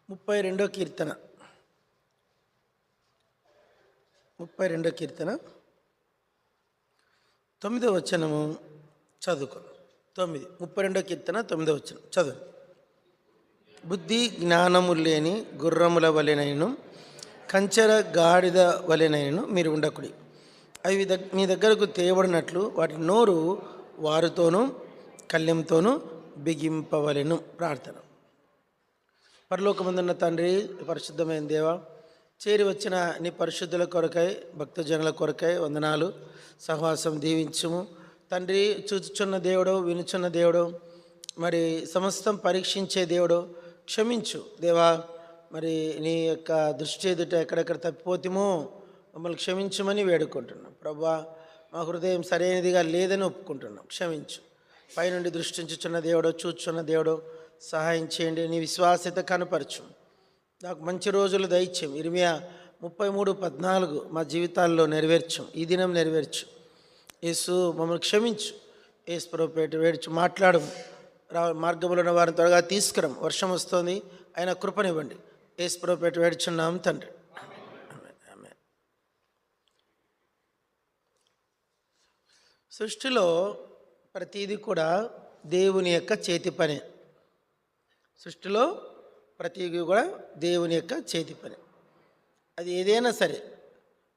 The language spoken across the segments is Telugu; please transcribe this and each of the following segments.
32 కీర్తన 9వ వచనము చదువుకో. 32 కీర్తన 9వ వచనం చదువు. బుద్ధి జ్ఞానము లేని గుర్రముల వలెనైను కంచెర గాడిద వలెనైను మీరు ఉండకుడి. అవి మీ దగ్గరకు తేబడినట్లు వాటి నోరు వారితోనూ కళ్యంతోనూ బిగింపవలెను. ప్రార్థన. పరలోకమందున్న తండ్రి, పరిశుద్ధమైన దేవ, చేరి వచ్చిన నీ పరిశుద్ధుల కొరకై, భక్తజనుల కొరకై వందనాలు. సహవాసం దీవించుము తండ్రి. చూచుచున్న దేవుడు, వినుచున్న దేవుడు, మరి సమస్తం పరీక్షించే దేవుడు, క్షమించు దేవా. మరి నీ యొక్క దృష్టి ఎదుట ఎక్కడెక్కడ తప్పిపోతామో మమ్మల్ని క్షమించమని వేడుకుంటున్నాం ప్రభువా. మా హృదయం సరైనదిగా లేదని ఒప్పుకుంటున్నాం, క్షమించు. పైనుండి దృష్టించుచున్న దేవుడు, చూచుచున్న దేవుడు, సహాయం చేయండి. నీ విశ్వాసత కనపరచు. నాకు మంచి రోజులు దయచేయం. ఇర్మియా 33:14 మా జీవితాల్లో నెరవేర్చం, ఈ దినం నెరవేర్చు. యేసు మమ్మల్ని క్షమించు. యేసు ప్రభుపేట వేడుచు మాట్లాడు. మార్గంలో ఉన్న వారిని త్వరగా తీసుకురం. వర్షం వస్తుంది, ఆయన కృపనివ్వండి. యేసు ప్రభుపేట వేడుచున్నాం తండ్రి. సృష్టిలో ప్రతిదీ కూడా దేవుని యొక్క చేతి పని. సృష్టిలో ప్రతిదీ కూడా దేవుని యొక్క చేతి పని. అది ఏదైనా సరే,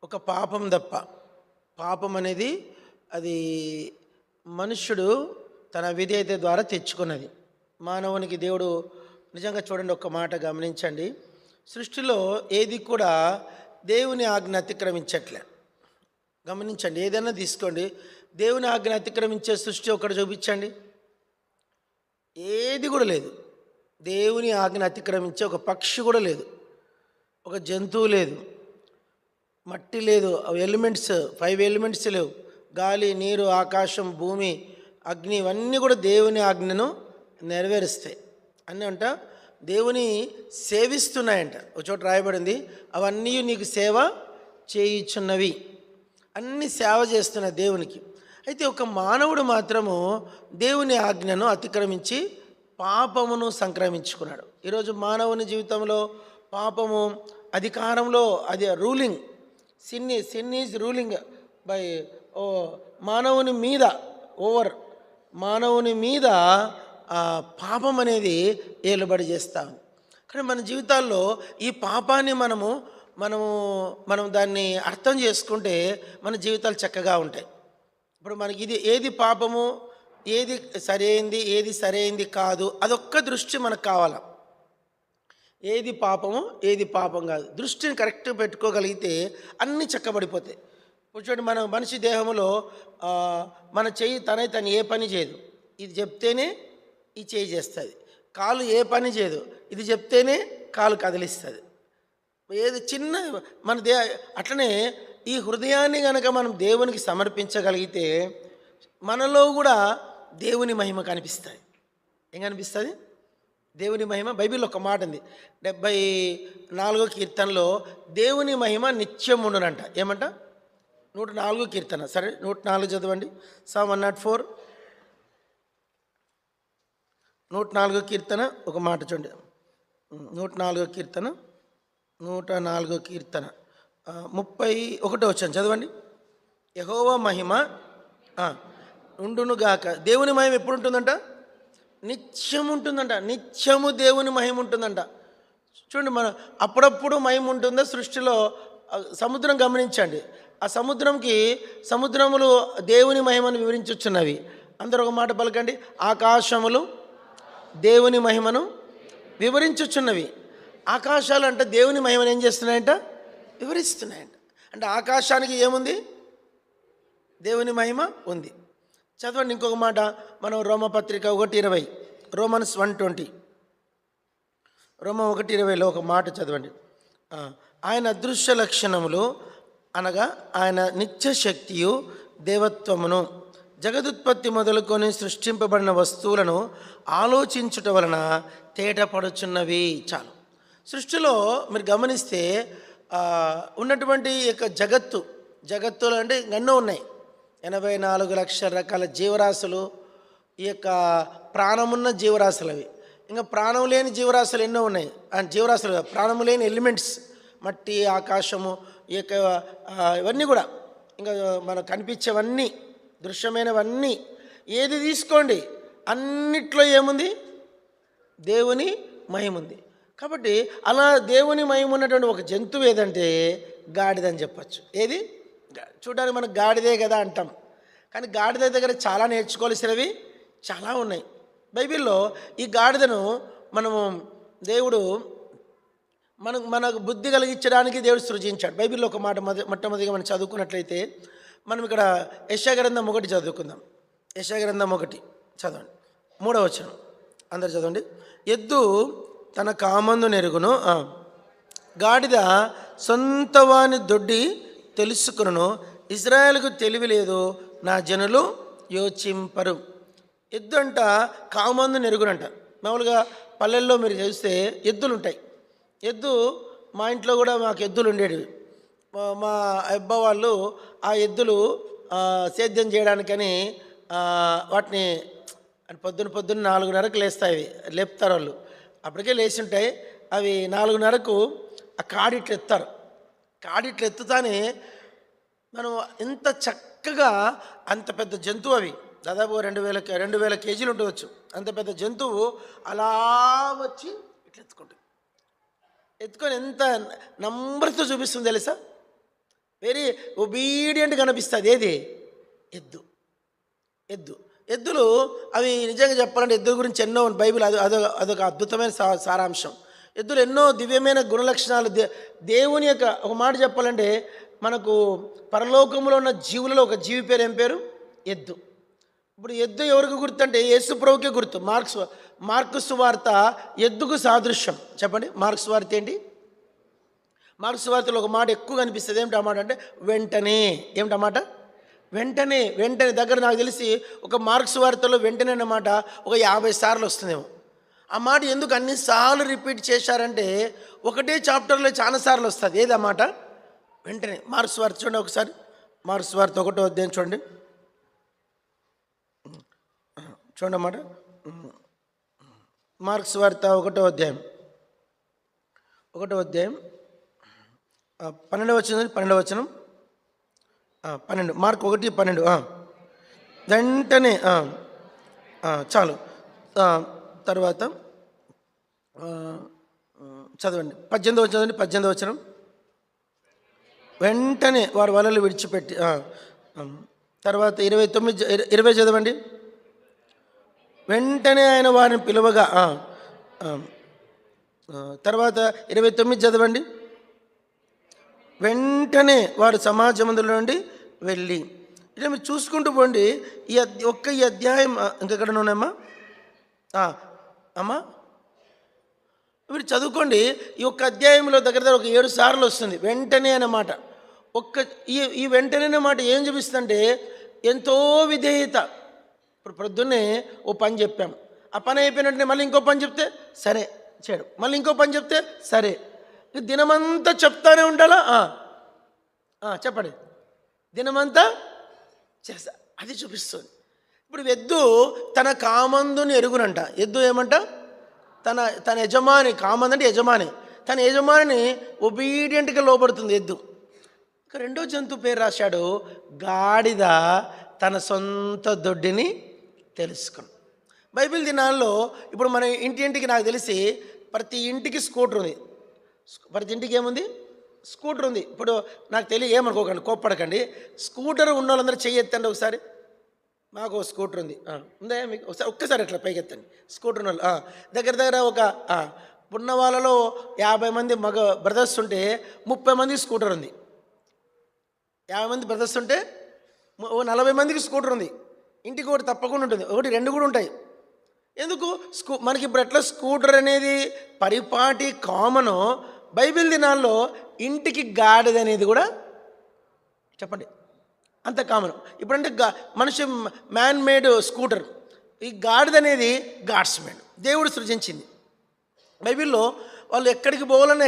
ఒక పాపం తప్ప. పాపం అనేది అది మనుష్యుడు తన విధేయత ద్వారా తెచ్చుకున్నది. మానవునికి దేవుడు నిజంగా చూడండి, ఒక్క మాట గమనించండి. సృష్టిలో ఏది కూడా దేవుని ఆజ్ఞ అతిక్రమించట్లే. గమనించండి, ఏదైనా తీసుకోండి, దేవుని ఆజ్ఞ అతిక్రమించే సృష్టి ఒకటి చూపించండి. ఏది కూడా లేదు. దేవుని ఆజ్ఞ అతిక్రమించే ఒక పక్షి కూడా లేదు, ఒక జంతువు లేదు, మట్టి లేదు, ఎలిమెంట్స్ 5 ఎలిమెంట్స్ లేవు. గాలి, నీరు, ఆకాశం, భూమి, అగ్ని ఇవన్నీ కూడా దేవుని ఆజ్ఞను నెరవేరుస్తాయి. అన్నీ అంట దేవుని సేవిస్తున్నాయంట. ఒక చోట రాయబడింది, అవన్నీ నీకు సేవ చేయుచున్నవి. అన్ని సేవ చేస్తున్న దేవునికి. అయితే ఒక మానవుడు మాత్రము దేవుని ఆజ్ఞను అతిక్రమించి పాపమును సంక్రమించుకున్నాడు. ఈరోజు మానవుని జీవితంలో పాపము అధికారంలో, అది ruling. Sin is ruling by మానవుని మీద, ఓవర్ మానవుని మీద పాపం అనేది ఏలుబడి చేస్తాం. కానీ మన జీవితాల్లో ఈ పాపాన్ని మనం దాన్ని అర్థం చేసుకుంటే మన జీవితాలు చక్కగా ఉంటాయి. ఇప్పుడు మనకి ఏది పాపము, ఏది సరైంది, ఏది సరైంది కాదు, అదొక్క దృష్టి మనకు కావాలా. ఏది పాపము, ఏది పాపం కాదు, దృష్టిని కరెక్ట్గా పెట్టుకోగలిగితే అన్నీ చక్కబడిపోతాయి. చూడండి, మన మనిషి దేహంలో మన చెయ్యి తను ఏ పని చేయదు, ఇది చెప్తేనే ఈ చెయ్యి చేస్తుంది. కాలు ఏ పని చేయదు, ఇది చెప్తేనే కాలు కదిలిస్తుంది. ఏది చిన్న మన అట్లనే ఈ హృదయాన్ని కనుక మనం దేవునికి సమర్పించగలిగితే మనలో కూడా దేవుని మహిమ కనిపిస్తుంది. ఏం కనిపిస్తుంది? దేవుని మహిమ. బైబిల్లో ఒక మాట ఉంది, 74వ కీర్తనలో దేవుని మహిమ నిత్యం ఉండునంట. ఏమంట? 104వ కీర్తన. సరే, 104 చదవండి. Psalm 104, 104వ కీర్తన ఒక మాట చూడండి. 104వ కీర్తన 31వ వచనం చదవండి. యెహోవా మహిమ ఉండునుగాక. దేవుని మహిమ ఎప్పుడు ఉంటుందంట? నిత్యం ఉంటుందంట. నిత్యము దేవుని మహిమ ఉంటుందంట. చూడండి, మన అప్పుడప్పుడు మహిమ ఉంటుందా సృష్టిలో? సముద్రం గమనించండి, ఆ సముద్రములు దేవుని మహిమను వివరించుచున్నవి. అందరూ ఒక మాట పలకండి, ఆకాశములు దేవుని మహిమను వివరించుచున్నవి. ఆకాశాలు అంటే దేవుని మహిమను ఏం చేస్తున్నాయంట? వివరిస్తున్నాయంట. అంటే ఆకాశానికి ఏముంది? దేవుని మహిమ ఉంది. చదవండి ఇంకొక మాట, మనం రోమపత్రిక 1:20, Romans 1:20, రోమ 1:20లో ఒక మాట చదవండి. ఆయన అదృశ్య లక్షణములు అనగా ఆయన నిత్య శక్తియు దేవత్వమును జగదుత్పత్తి మొదలుకొని సృష్టింపబడిన వస్తువులను ఆలోచించుట వలన తేటపడుచున్నవి. చాలు. సృష్టిలో మీరు గమనిస్తే ఉన్నటువంటి యొక్క జగత్తులు అంటే ఎన్నో ఉన్నాయి. 84 లక్షల రకాల జీవరాశులు, ఈ యొక్క ప్రాణమున్న జీవరాశులు. అవి ఇంకా ప్రాణం లేని జీవరాశులు ఎన్నో ఉన్నాయి. జీవరాశులు కాదు, ప్రాణం లేని ఎలిమెంట్స్, మట్టి, ఆకాశము, ఈ యొక్క ఇవన్నీ కూడా, ఇంకా మనకు కనిపించేవన్నీ, దృశ్యమైనవన్నీ ఏది తీసుకోండి అన్నిట్లో ఏముంది? దేవుని మహిమ ఉంది. కాబట్టి అలా దేవుని మహిమ ఉన్నటువంటి ఒక జంతువు ఏదంటే గాడిదని చెప్పచ్చు. ఏది? చూడడానికి మనకు గాడిదే కదా అంటాం, కానీ గాడిద దగ్గర చాలా నేర్చుకోవాల్సినవి చాలా ఉన్నాయి. బైబిల్లో ఈ గాడిదను మనము దేవుడు మనకు బుద్ధి కలిగించడానికి దేవుడు సృజించాడు. బైబిల్లో ఒక మాట మొట్టమొదటిగా మనం చదువుకున్నట్లయితే, మనం ఇక్కడ యెషయా గ్రంథం 1 చదువుకుందాం. యెషయా గ్రంథం 1 చదవండి, 3వ వచనం. అందరు చదవండి. ఎద్దు తన కామందు నెరుగును, గాడిద సొంతవాని దొడ్డి తెలుసుకును, ఇజ్రాయేలుకు తెలివి లేదు, నా జనులు యోచింపరు. ఎద్దు అంట కామందు నెరుగునంట. మామూలుగా పల్లెల్లో మీరు చూస్తే ఎద్దులు ఉంటాయి. ఎద్దు, మా ఇంట్లో కూడా మాకు ఎద్దులు ఉండేవి. మా అబ్బ వాళ్ళు ఆ ఎద్దులు సేద్యం చేయడానికని వాటిని పొద్దున్న 4:30కు లేస్తాయి, లేపుతారు వాళ్ళు. అప్పటికే లేచి ఉంటాయి. అవి 4:30కు ఆ కాడిట్లు ఎత్తారు. కాడిట్లు ఎత్తుతానే మనం ఎంత చక్కగా, అంత పెద్ద జంతువు, అవి దాదాపు 2000 కేజీలు ఉండవచ్చు. అంత పెద్ద జంతువు అలా వచ్చి ఇట్లా ఎత్తుకొని ఎంత నంబర్తో చూపిస్తుంది తెలుసా? వెరీ ఒబీడియంట్గా కనిపిస్తుంది. ఏది? ఎద్దులు అవి నిజంగా చెప్పాలంటే ఎద్దుల గురించి ఎన్నో బైబిల్ అదొక అద్భుతమైన సారాంశం. ఎద్దులు ఎన్నో దివ్యమైన గుణలక్షణాలు. దేవుని యొక్క, ఒక మాట చెప్పాలంటే, మనకు పరలోకంలో ఉన్న జీవులలో ఒక జీవి పేరు ఏం పేరు? ఎద్దు. ఇప్పుడు ఎద్దు ఎవరికి గుర్తు అంటే యేసు ప్రభువుకే గుర్తు. మార్కు సువార్త ఎద్దుకు సాదృశ్యం. చెప్పండి, మార్కు సువార్త ఏంటి? మార్కు సువార్తలో ఒక మాట ఎక్కువ కనిపిస్తుంది. ఏమిటి ఆ మాట అంటే వెంటనే. ఏమిటన్నమాట? వెంటనే. దగ్గర నాకు తెలిసి ఒక మార్కు సువార్తలో వెంటనే అన్నమాట ఒక 50 సార్లు వస్తుందేమో. ఆ మాట ఎందుకు అన్నిసార్లు రిపీట్ చేశారంటే, ఒకటే చాప్టర్లో చాలా సార్లు వస్తుంది. ఏదన్నమాట? వెంటనే. మార్కు సువార్త చూడండి ఒకసారి. మార్కు సువార్త 1వ అధ్యాయం చూడండి అన్నమాట. మార్కు సువార్త 1వ అధ్యాయం 12వ వచనం. 12 మార్కు 1:12. వెంటనే చాలు. తర్వాత చదవండి 18వ వచనం. వెంటనే వారు వలలు విడిచిపెట్టి. తర్వాత 20 చదవండి. వెంటనే ఆయన వారిని పిలువగా. తర్వాత 29 చదవండి. వెంటనే వారు సమాజమందుల నుండి వెళ్ళి. ఇలా మీరు చూసుకుంటూ పోండి. ఈ అధ్యాయం ఇంకెక్కడ ఉన్నాయమ్మా? అమ్మా మీరు చదువుకోండి. ఈ ఒక్క అధ్యాయంలో దగ్గర ఒక 7 సార్లు వస్తుంది వెంటనే అన్నమాట. ఈ వెంటనే అన్నమాట ఏం చూపిస్తుందంటే ఎంతో విధేయత. ఇప్పుడు పొద్దున్నే ఓ పని చెప్పాం, ఆ పని అయిపోయినట్టునే మళ్ళీ ఇంకో పని చెప్తే సరే చేయడం, మళ్ళీ ఇంకో పని చెప్తే సరే. దినమంతా చెప్తానే ఉండాలా? చెప్పండి, దినమంతా చేస్తా. అది చూపిస్తుంది. ఇప్పుడు ఎద్దు తన కామందుని ఎరుగునంట. ఎద్దు ఏమంట? తన యజమాని. కామందు అంటే యజమాని. తన యజమానిని ఒబీడియంట్గా లోబడుతుంది ఎద్దు. ఇక 2వ జంతువు పేరు రాశాడు, గాడిద తన సొంత దొడ్డిని తెలుసుకుని. బైబిల్ దినాల్లో ఇప్పుడు మన ఇంటికి నాకు తెలిసి ప్రతి ఇంటికి స్కూటర్ ఉంది. ప్రతి ఇంటికి ఏముంది? స్కూటర్ ఉంది. ఇప్పుడు నాకు ఏమనుకోకండి, కోప్పడకండి. స్కూటర్ ఉన్న వాళ్ళందరూ చెయ్యెత్తండి ఒకసారి. మాకు స్కూటర్ ఉంది. ఉందా మీకు? ఒక్కసారి అట్లా పైకి ఎత్తండి. స్కూటర్ ఉన్న వాళ్ళు దగ్గర ఒక ఉన్న వాళ్ళలో 50 మంది మగ బ్రదర్స్ ఉంటే 30 మందికి స్కూటర్ ఉంది. 50 మంది బ్రదర్స్ ఉంటే 40 మందికి స్కూటర్ ఉంది. ఇంటికి ఒకటి తప్పకుండా ఉంటుంది, 1, 2 కూడా ఉంటాయి. ఎందుకు? మనకి ఇప్పుడు ఎట్లా స్కూటర్ అనేది పరిపాటి కామను, బైబిల్ దినాల్లో ఇంటికి గాడిద అనేది కూడా చెప్పండి అంత కామన్. ఇప్పుడంటే మనిషి మ్యాన్ మేడ్ స్కూటర్. ఈ గాడిద అనేది గాడ్స్ మేడ్, దేవుడు సృజించింది. బైబిల్లో వాళ్ళు ఎక్కడికి పోవాలన్నా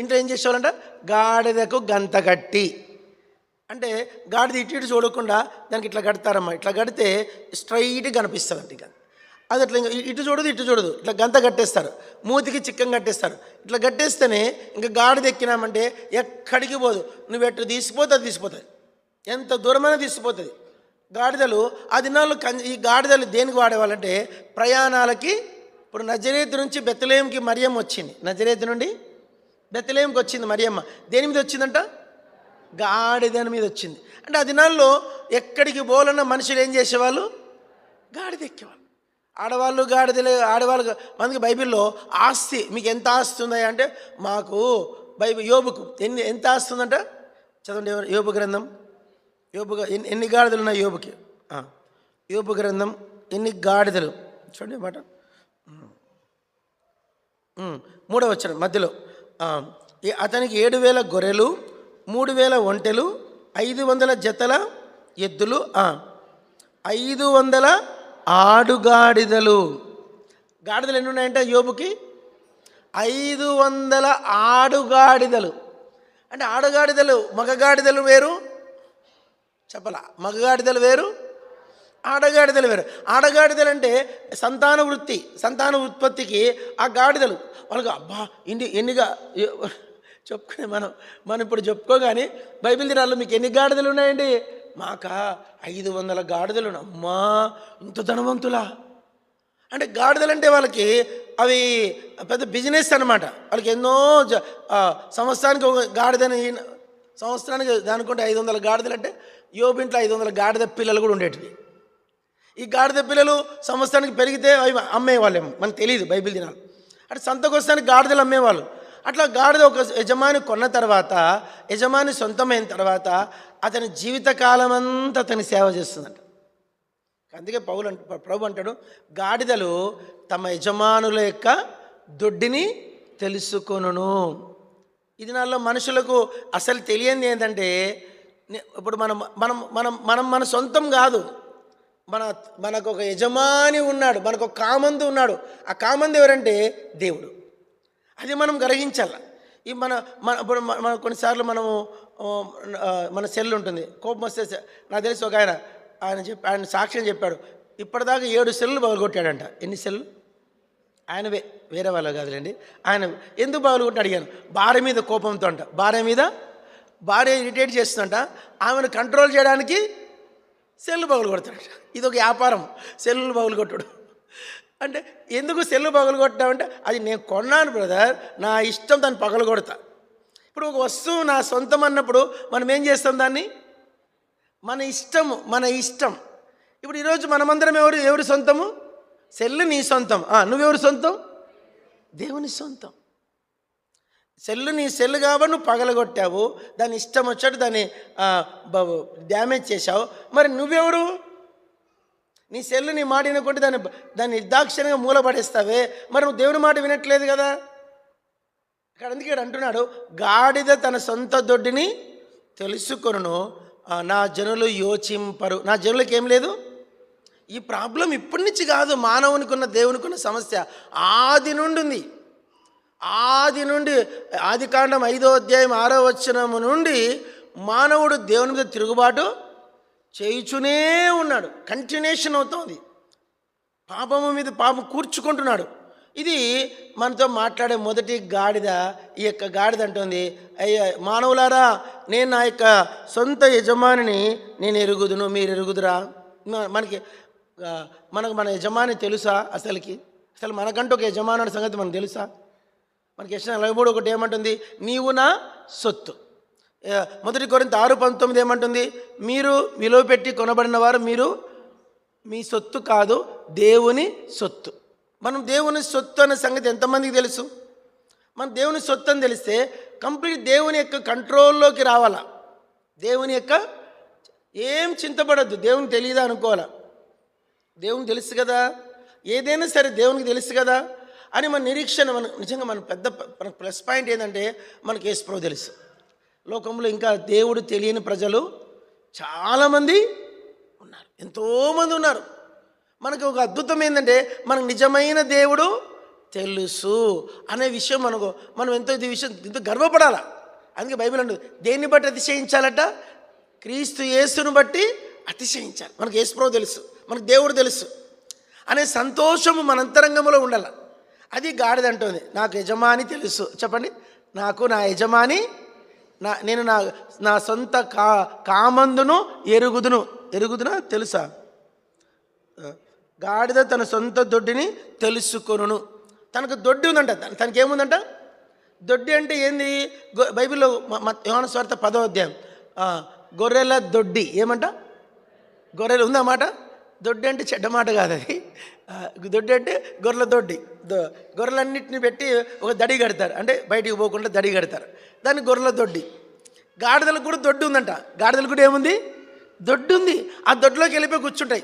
ఇంట్లో ఏం చేసేవాళ్ళంట? గాడిదకు గంత కట్టి, అంటే గాడిద ఇటు చూడకుండా దానికి ఇట్లా కడతారమ్మా. ఇట్లా కడితే స్ట్రైట్గా కనిపిస్తుందంట. ఇక అది అట్లా ఇంకా ఇటు చూడదు ఇటు చూడదు, ఇట్లా గంత కట్టేస్తారు, మూతికి చిక్కం కట్టేస్తారు. ఇట్లా కట్టేస్తేనే ఇంకా గాడిద ఎక్కినామంటే ఎక్కడికి పోదు, నువ్వు ఎట్టు తీసిపోతే అది తీసిపోతుంది, ఎంత దూరమైనా తీసిపోతుంది. గాడిదలు ఆ దినాల్లో ఈ గాడిదలు దేనికి వాడేవాళ్ళంటే ప్రయాణాలకి. ఇప్పుడు నజరేతు నుంచి బెత్లెహేంకి మరియమ్మ వచ్చింది, నజరేతు నుండి బెత్లెహేంకి వచ్చింది మరియమ్మ. దేని మీద వచ్చిందంట? గాడిద మీద వచ్చింది. అంటే ఆ దినాల్లో ఎక్కడికి పోలన్న మనుషులు ఏం చేసేవాళ్ళు? గాడిద ఎక్కేవాళ్ళు. ఆడవాళ్ళు గాడిదలే. ఆడవాళ్ళు మనకి బైబిల్లో ఆస్తి, మీకు ఎంత ఆస్తి ఉందా అంటే మాకు యోబుకు ఎంత ఆస్తి ఉందంట చదవండి. యోబు గ్రంథం, ఎన్ని గాడిదలు ఉన్నాయి యోబుకి? యోబు గ్రంథం ఎన్ని గాడిదలు చూడండి మాట. 3వ వచనం మధ్యలో, అతనికి 7,000 గొర్రెలు, 3,000 ఒంటెలు, 500 జతల ఎద్దులు, 500 ఆడుగాడిదలు. గాడిదలు ఎన్ని ఉన్నాయంటే యోబుకి? 500 ఆడుగాడిదలు. అంటే ఆడుగాడిదలు, మగగాడిదలు వేరు, చెప్పలా, మగగాడిదలు వేరు, ఆడగాడిదలు వేరు. ఆడగాడిదలు అంటే సంతాన వృత్తి, సంతాన ఉత్పత్తికి ఆ గాడిదలు వాళ్ళకి అబ్బా ఎన్నిగా చెప్పుకునే మనం ఇప్పుడు చెప్పుకోగానే బైబిల్ దినాల్లో మీకు ఎన్ని గాడిదలు ఉన్నాయండి? మాక 500 గాడిదలు. అమ్మా ఇంత ధనవంతులా? అంటే గాడిదలు అంటే వాళ్ళకి అవి పెద్ద బిజినెస్ అనమాట. వాళ్ళకి ఎన్నో సంవత్సరానికి ఒక గాడిదని, సంవత్సరానికి దానికంటే 500 గాడిదలు అంటే యోబింట్లో 500 గాడిద పిల్లలు కూడా ఉండేటివి. ఈ గాడిద పిల్లలు సంవత్సరానికి పెరిగితే అవి అమ్మేవాళ్ళేమో, మనకు తెలియదు బైబిల్ దినాలు. అంటే సంతకొస్తానికి గాడిదలు అమ్మేవాళ్ళు. అట్లా గాడిద ఒక యజమాని కొన్న తర్వాత, యజమాని సొంతమైన తర్వాత అతని జీవితకాలం అంతా అతని సేవ చేస్తుందంట. అందుకే ప్రభు అంటాడు, గాడిదలు తమ యజమానుల యొక్క దొడ్డిని తెలుసుకొనును. ఈ దినాల్లో మనుషులకు అసలు తెలియంది ఏంటంటే, ఇప్పుడు మన సొంతం కాదు, మనకు ఒక యజమాని ఉన్నాడు, మనకు ఒక కామందు ఉన్నాడు. ఆ కామందు ఎవరంటే దేవుడు. అది మనం గ్రహించాలి. ఈ ఇప్పుడు మన కొన్నిసార్లు మనము మన సెల్ ఉంటుంది, కోపం వస్తే నాకు తెలిసి ఒక ఆయన సాక్ష్యం చెప్పాడు, ఇప్పటిదాకా 7 సెల్లు పగలగొట్టాడంట. ఎన్ని సెల్లు? ఆయనవే, వేరే వాళ్ళు కాదులేండి. ఆయన ఎందుకు పగలగొట్టి అడిగాను. భార్య మీద కోపంతో అంట, భార్య ఇరిటేట్ చేస్తుందంట, ఆమెను కంట్రోల్ చేయడానికి సెల్లు పగలగొడతాడు. ఇది ఒక వ్యాపారం, సెల్లు పగలగొట్టడు. అంటే ఎందుకు సెల్లు పగలగొట్టామంటే అది నేను కొన్నాను బ్రదర్, నా ఇష్టం, దాన్ని పగలగొడతా. ఇప్పుడు ఒక వస్తువు నా సొంతం అన్నప్పుడు మనం ఏం చేస్తాం? దాన్ని మన ఇష్టం. ఇప్పుడు ఈరోజు మనమందరం ఎవరి సొంతము? సెల్లు నీ సొంతం. నువ్వెవరి సొంతం? దేవుని సొంతం. సెల్లు నీ సెల్లు కాబట్టి నువ్వు పగలగొట్టావు, దాని ఇష్టం వచ్చాడు దాన్ని డ్యామేజ్ చేశావు. మరి నువ్వెవరు? నీ సెల్లు నీ మాట వినకుంటే దాన్ని నిర్దాక్షిణ్యంగా మూలపడేస్తావే, మరి నువ్వు దేవుని మాట వినట్లేదు కదా. అందుకే అంటున్నాడు, గాడిద తన సొంత దొడ్డిని తెలుసుకొనును, నా జనులు యోచింపరు. నా జనులకు ఏం లేదు. ఈ ప్రాబ్లం ఇప్పటి నుంచి కాదు, మానవునికి ఉన్న దేవునికి ఉన్న సమస్య ఆది నుండి ఉంది. ఆదికాండం 5వ అధ్యాయం 6వ వచనము నుండి మానవుడు దేవుని మీద తిరుగుబాటు చేయుచునే ఉన్నాడు. కంటిన్యూషన్ అవుతుంది. పాపము మీద పాపం కూర్చుకుంటున్నాడు. ఇది మనతో మాట్లాడే మొదటి గాడిద. ఈ యొక్క గాడిద అంటుంది, అయ్యా మానవులారా, నేను నా యొక్క సొంత యజమానిని నేను ఎరుగుదును, మీరు ఎరుగుదురా? మనకు మన యజమాని తెలుసా? అసలు మనకంటూ ఒక యజమాని సంగతి మనకు తెలుసా? మనకి యెషయా 43:1 ఏమంటుంది? నీవు నా సొత్తు. 1 కొరింథీ 6:19 ఏమంటుంది? మీరు విలువ పెట్టి కొనబడిన వారు, మీరు మీ సొత్తు కాదు, దేవుని సొత్తు. మనం దేవుని సొత్తు అనే సంగతి ఎంతమందికి తెలుసు? మనం దేవుని సొత్తు అని తెలిస్తే కంప్లీట్ దేవుని యొక్క కంట్రోల్లోకి రావాలా. దేవుని యొక్క ఏం చింతపడద్దు. దేవునికి తెలియదా అనుకోవాలా. దేవునికి తెలుసు కదా, ఏదైనా సరే దేవునికి తెలుసు కదా అని మన నిరీక్షణ. నిజంగా మన ప్లస్ పాయింట్ ఏంటంటే మనకి యేసుప్రభు తెలుసు. లోకంలో ఇంకా దేవుడు తెలియని ప్రజలు చాలామంది ఉన్నారు, ఎంతోమంది ఉన్నారు. మనకు ఒక అద్భుతం ఏంటంటే మనకు నిజమైన దేవుడు తెలుసు అనే విషయం మనం ఎంతో గర్వపడాలి. అందుకే బైబిల్ అంటుంది, దేన్ని బట్టి అతిశయించాలట? క్రీస్తు యేసును బట్టి అతిశయించాలి. మనకు యేసుప్రభు తెలుసు, మనకు దేవుడు తెలుసు. అనే సంతోషము మన అంతరంగంలో ఉండాలి. అది గాడిద అంటుంది, నాకు యజమాని తెలుసు. చెప్పండి, నాకు నా యజమాని, నేను నా సొంత కామందును ఎరుగుదునా తెలుసా? గాడిద తన సొంత దొడ్డిని తెలుసుకొనును. తనకు దొడ్డి ఉందంట. తనకి ఏముందంట? దొడ్డి అంటే ఏంది? బైబిల్లో యోహాను సువార్త 10వ అధ్యాయం గొర్రెల దొడ్డి. ఏమంట? గొర్రెలు ఉందన్నమాట. దొడ్డి అంటే చెడ్డ మాట కాదు అది. దొడ్డి అంటే గొర్రెల దొడ్డి. గొర్రెలన్నింటినీ పెట్టి ఒక దడి కడతారు, అంటే బయటికి పోకుండా దడి కడతారు, దాన్ని గొర్రెల దొడ్డి. గాడిదలకు కూడా దొడ్డి ఉందంట. గాడిదలకు కూడా ఏముంది? దొడ్డి ఉంది. ఆ దొడ్లోకి వెళ్ళిపోయి కూర్చుంటాయి.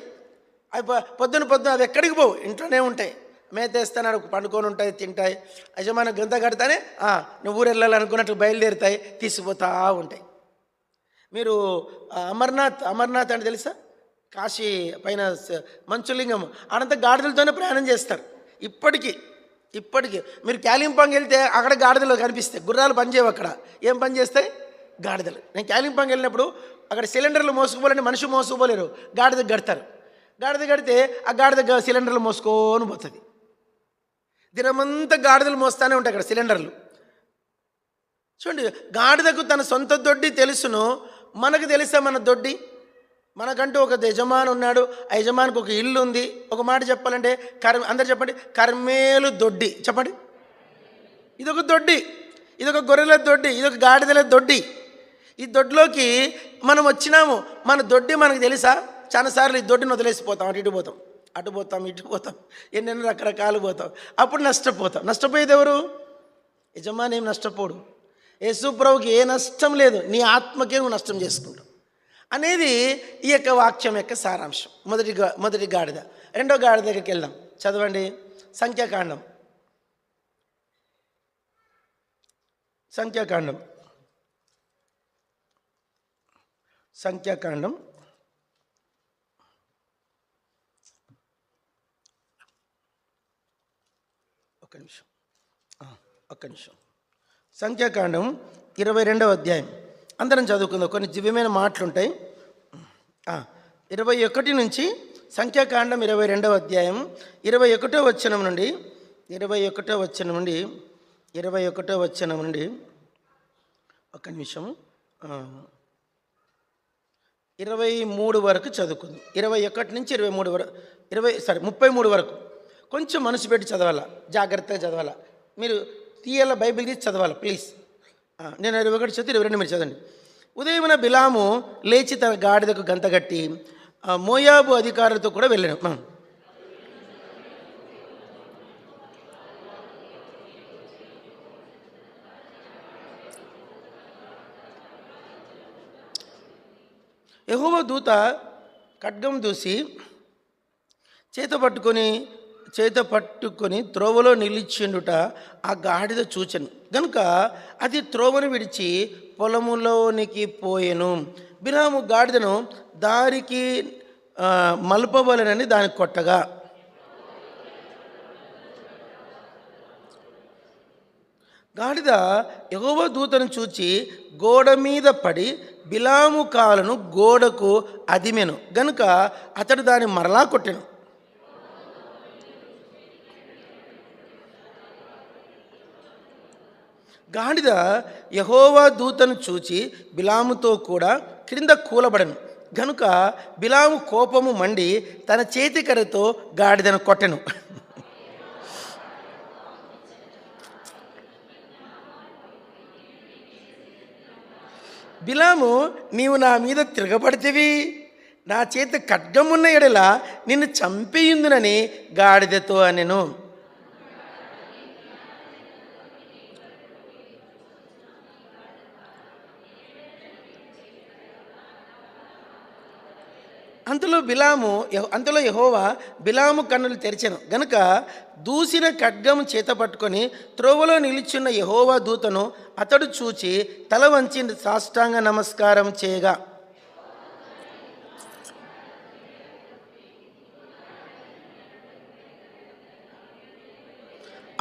అవి పొద్దున అవి ఎక్కడికి పోవు, ఇంట్లోనే ఉంటాయి. మేతేస్తాను, పండుకొని ఉంటాయి, తింటాయి. యజమాని గంత కడతానే నువ్వు ఊరు వెళ్ళాలనుకున్నట్టు బయలుదేరుతాయి, తీసుకుపోతూ ఉంటాయి. మీరు అమర్నాథ్ అంటే తెలుసా? కాశీ పైన మంచులింగం, ఆడంతా గాడిదలతోనే ప్రయాణం చేస్తారు ఇప్పటికీ. మీరు కాలింపాంగ్ వెళ్తే అక్కడ గాడిదలు కనిపిస్తాయి. గుర్రాలు పనిచేయవు అక్కడ. ఏం పని చేస్తాయి? గాడిదలు. నేను కాలింపాంగ్ వెళ్ళినప్పుడు అక్కడ సిలిండర్లు మోసుకుపోవాలంటే మనిషి మోసుకుపోలేరు, గాడిద కడతారు. గాడిద కడితే ఆ గాడిద సిలిండర్లు మోసుకొని పోతుంది. దినమంతా గాడిదలు మోస్తూనే ఉంటాయి అక్కడ సిలిండర్లు. చూడండి, గాడిదకు తన సొంత దొడ్డి తెలుసును. మనకు తెలుసా మన దొడ్డి? మనకంటూ ఒక యజమాని ఉన్నాడు. ఆ యజమానికి ఒక ఇల్లు ఉంది. ఒక మాట చెప్పాలంటే అందరు చెప్పండి, కర్మేలు దొడ్డి. చెప్పండి, ఇదొక దొడ్డి, ఇదొక గొర్రెల దొడ్డి, ఇదొక గాడిదల దొడ్డి. ఈ దొడ్లోకి మనం వచ్చినాము. మన దొడ్డి మనకు తెలుసా? చాలాసార్లు ఈ దొడ్డిని వదిలేసిపోతాం, అటు పోతాం, ఎన్నెన్నో రకరకాలు పోతాం. అప్పుడు నష్టపోతాం. నష్టపోయేది ఎవరు? యజమాని ఏం నష్టపోడు. యేసు ప్రభువుకి ఏ నష్టం లేదు, నీ ఆత్మకే నువ్వు నష్టం చేసుకుంటావు అనేది ఈ యొక్క వాక్యం యొక్క సారాంశం. మొదటి గాడిద. రెండో గాడిద దగ్గరికి వెళ్దాం. చదవండి, సంఖ్యాకాండం 22వ అధ్యాయం అందరం చదువుకుందాం. కొన్ని దివ్యమైన మాటలు ఉంటాయి. 21 నుంచి సంఖ్యాకాండం 22వ అధ్యాయం 21వ వచనం నుండి 23 వరకు చదువుకుందాం. 21 నుంచి 23 వరకు 33 వరకు కొంచెం మనసు పెట్టి చదవాలా, జాగ్రత్తగా చదవాలా. మీరు తీయాల బైబిల్ తీసి చదవాలి ప్లీజ్. నేను 21 చదివి 22 మీరు చదవండి. ఉదయమున బిలాము లేచి తన గాడిదకు గంతగట్టి మోయాబు అధికారులతో కూడా వెళ్ళాను. యెహోవా దూత ఖడ్గం దూసి చేత పట్టుకొని త్రోవలో నిలిచిండుట ఆ గాడిద చూచెను గనుక అది త్రోవను విడిచి పొలములోనికి పోయెను. బిలాము గాడిదను దారికి మలుపవలెనని దానికి కొట్టగా గాడిద యెహోవా దూతను చూచి గోడ మీద పడి బిలాము కాలును గోడకు అదిమెను గనుక అతడు దాన్ని మరలా కొట్టెను. గాడిద యెహోవా దూతను చూచి బిలాముతో కూడా క్రింద కూలబడను గనుక బిలాము కోపము మండి తన చేతికర్రతో గాడిదను కొట్టెను. బిలాము, నీవు నా మీద తిరగబడితివి, నా చేతి ఖడ్గమున్న ఎడల నిన్ను చంపేయుందునని గాడిదతో అనెను. అంతలో యెహోవా బిలాము కన్నులు తెరిచెను గనుక దూసిన ఖడ్గము చేత పట్టుకొని త్రోవలో నిలిచున్న యెహోవా దూతను అతడు చూచి తల వంచి సాష్టాంగ నమస్కారం చేయగా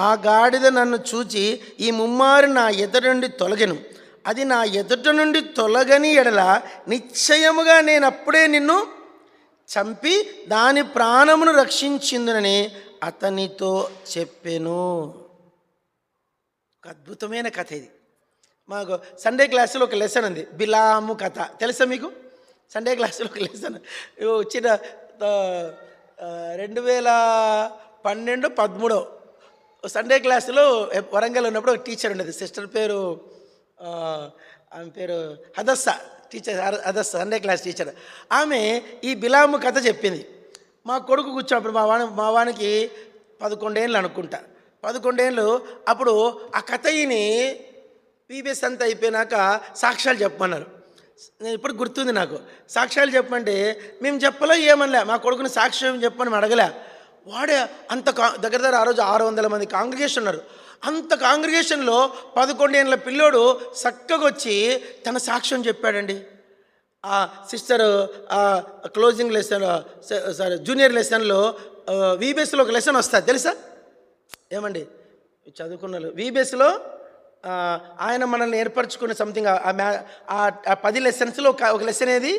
ఆ గాడిద నన్ను చూచి ఈ ముమ్మారు నా ఎదుట నుండి తొలగెను. అది నా ఎదుట నుండి తొలగని ఎడల నిశ్చయముగా నేను అప్పుడే నిన్ను చంపి దాని ప్రాణమును రక్షించిందునని అతనితో చెప్పెను. ఒక అద్భుతమైన కథ ఇది. మాకు సండే క్లాసులో ఒక లెసన్ ఉంది, బిలాము కథ. తెలుసా మీకు? సండే క్లాసులో ఒక లెసన్ వచ్చిన 2012-13 సండే క్లాసులో వరంగల్ ఉన్నప్పుడు ఒక టీచర్ ఉండేది. సిస్టర్ పేరు ఆమె పేరు హదస్స, టీచర్ హదస్స, సండే క్లాస్ టీచర్. ఆమె ఈ బిలాము కథ చెప్పింది. మా కొడుకు కూర్చున్నప్పుడు మా వానికి 11 ఏళ్ళు అనుకుంటా, 11 ఏళ్ళు. అప్పుడు ఆ కథ ఈని పీబీఎస్ అంతా అయిపోయినాక సాక్ష్యాలు చెప్పమన్నారు. నేను ఇప్పుడు గుర్తుంది నాకు. సాక్ష్యాలు చెప్పమంటే మేము చెప్పలే, ఏమనలే. మా కొడుకుని సాక్ష్యం చెప్పమని అడగలే. వాడే అంత దగ్గర ఆ రోజు 600 మంది కాంగ్రిగేషన్ ఉన్నారు. అంత కాంగ్రిగేషన్లో 11 ఏళ్ళ పిల్లోడు చక్కగా వచ్చి తన సాక్ష్యం చెప్పాడండి. ఆ sister closing lesson, sorry junior లెసన్లో వీబీఎస్లో ఒక లెసన్ వస్తుంది తెలుసా? ఏమండి చదువుకున్నారు వీబీఎస్లో ఆయన మనల్ని ఏర్పరచుకున్న సంథింగ్ ఆ 10 లెసన్స్లో ఒక లెసన్ ఏది?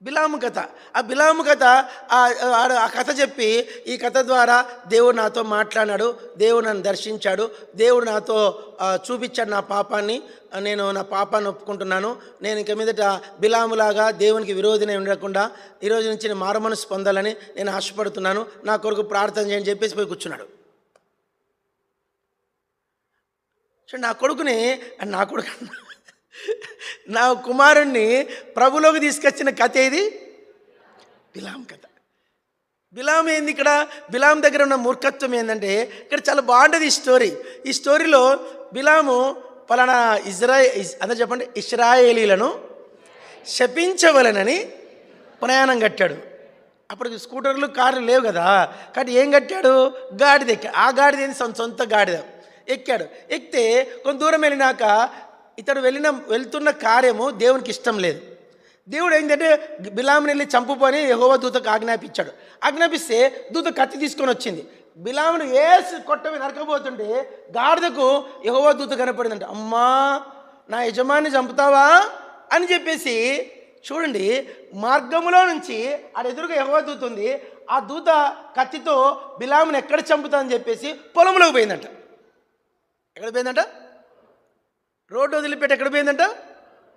బిలాము కథ. ఆ బిలాము కథ, ఆ కథ చెప్పి ఈ కథ ద్వారా దేవుడు నాతో మాట్లాడాడు, దేవుడు నన్ను దర్శించాడు, దేవుడు నాతో చూపించాడు నా పాపాన్ని, నేను నా పాపాన్ని ఒప్పుకుంటున్నాను, నేను ఇక మీదట బిలాములాగా దేవునికి విరోధిని ఉండకుండా ఈరోజు నుంచి నేను మారుమనసు పొందాలని నేను ఆశపడుతున్నాను, నా కొరకు ప్రార్థన చేయని చెప్పేసి పోయి కూర్చున్నాడు. నా కొడుకుని నా కుమారుణ్ణి ప్రభులోకి తీసుకొచ్చిన కథ ఏది? బిలాం కథ. బిలాం ఏంది ఇక్కడ? బిలాం దగ్గర ఉన్న మూర్ఖత్వం ఏంటంటే ఇక్కడ చాలా బాగుంటుంది ఈ స్టోరీ. ఈ స్టోరీలో బిలాము పలానా అందరూ చెప్పండి, ఇశ్రాయేలీలను శపించవలనని ప్రయాణం కట్టాడు. అప్పుడు స్కూటర్లు కార్లు లేవు కదా, కాబట్టి ఏం కట్టాడు? గాడిద ఎక్కాడు. ఆ గాడిద ఏంది? సొంత గాడిద ఎక్కాడు. ఎక్కితే కొంత దూరం వెళ్ళినాక ఇతడు వెళ్తున్న కార్యము దేవునికి ఇష్టం లేదు. దేవుడు ఏంటంటే బిలాముని వెళ్ళి చంపుకొని యెహోవా దూతకు ఆజ్ఞాపించాడు. ఆజ్ఞాపిస్తే దూత కత్తి తీసుకొని వచ్చింది. బిలామును వేసి కొట్టవి నరకపోతుంటే గాడిదకు యెహోవా దూత కనపడిందంట. అమ్మా నా యజమాని చంపుతావా అని చెప్పేసి చూడండి, మార్గములో నుంచి ఆడ ఎదురుగా యెహోవా దూత ఉంది. ఆ దూత కత్తితో బిలామును ఎక్కడ చంపుతా అని చెప్పేసి పొలంలోకి పోయిందంట. ఎక్కడ పోయిందంట? రోడ్డు వదిలిపెట్టి ఎక్కడ పోయిందంట?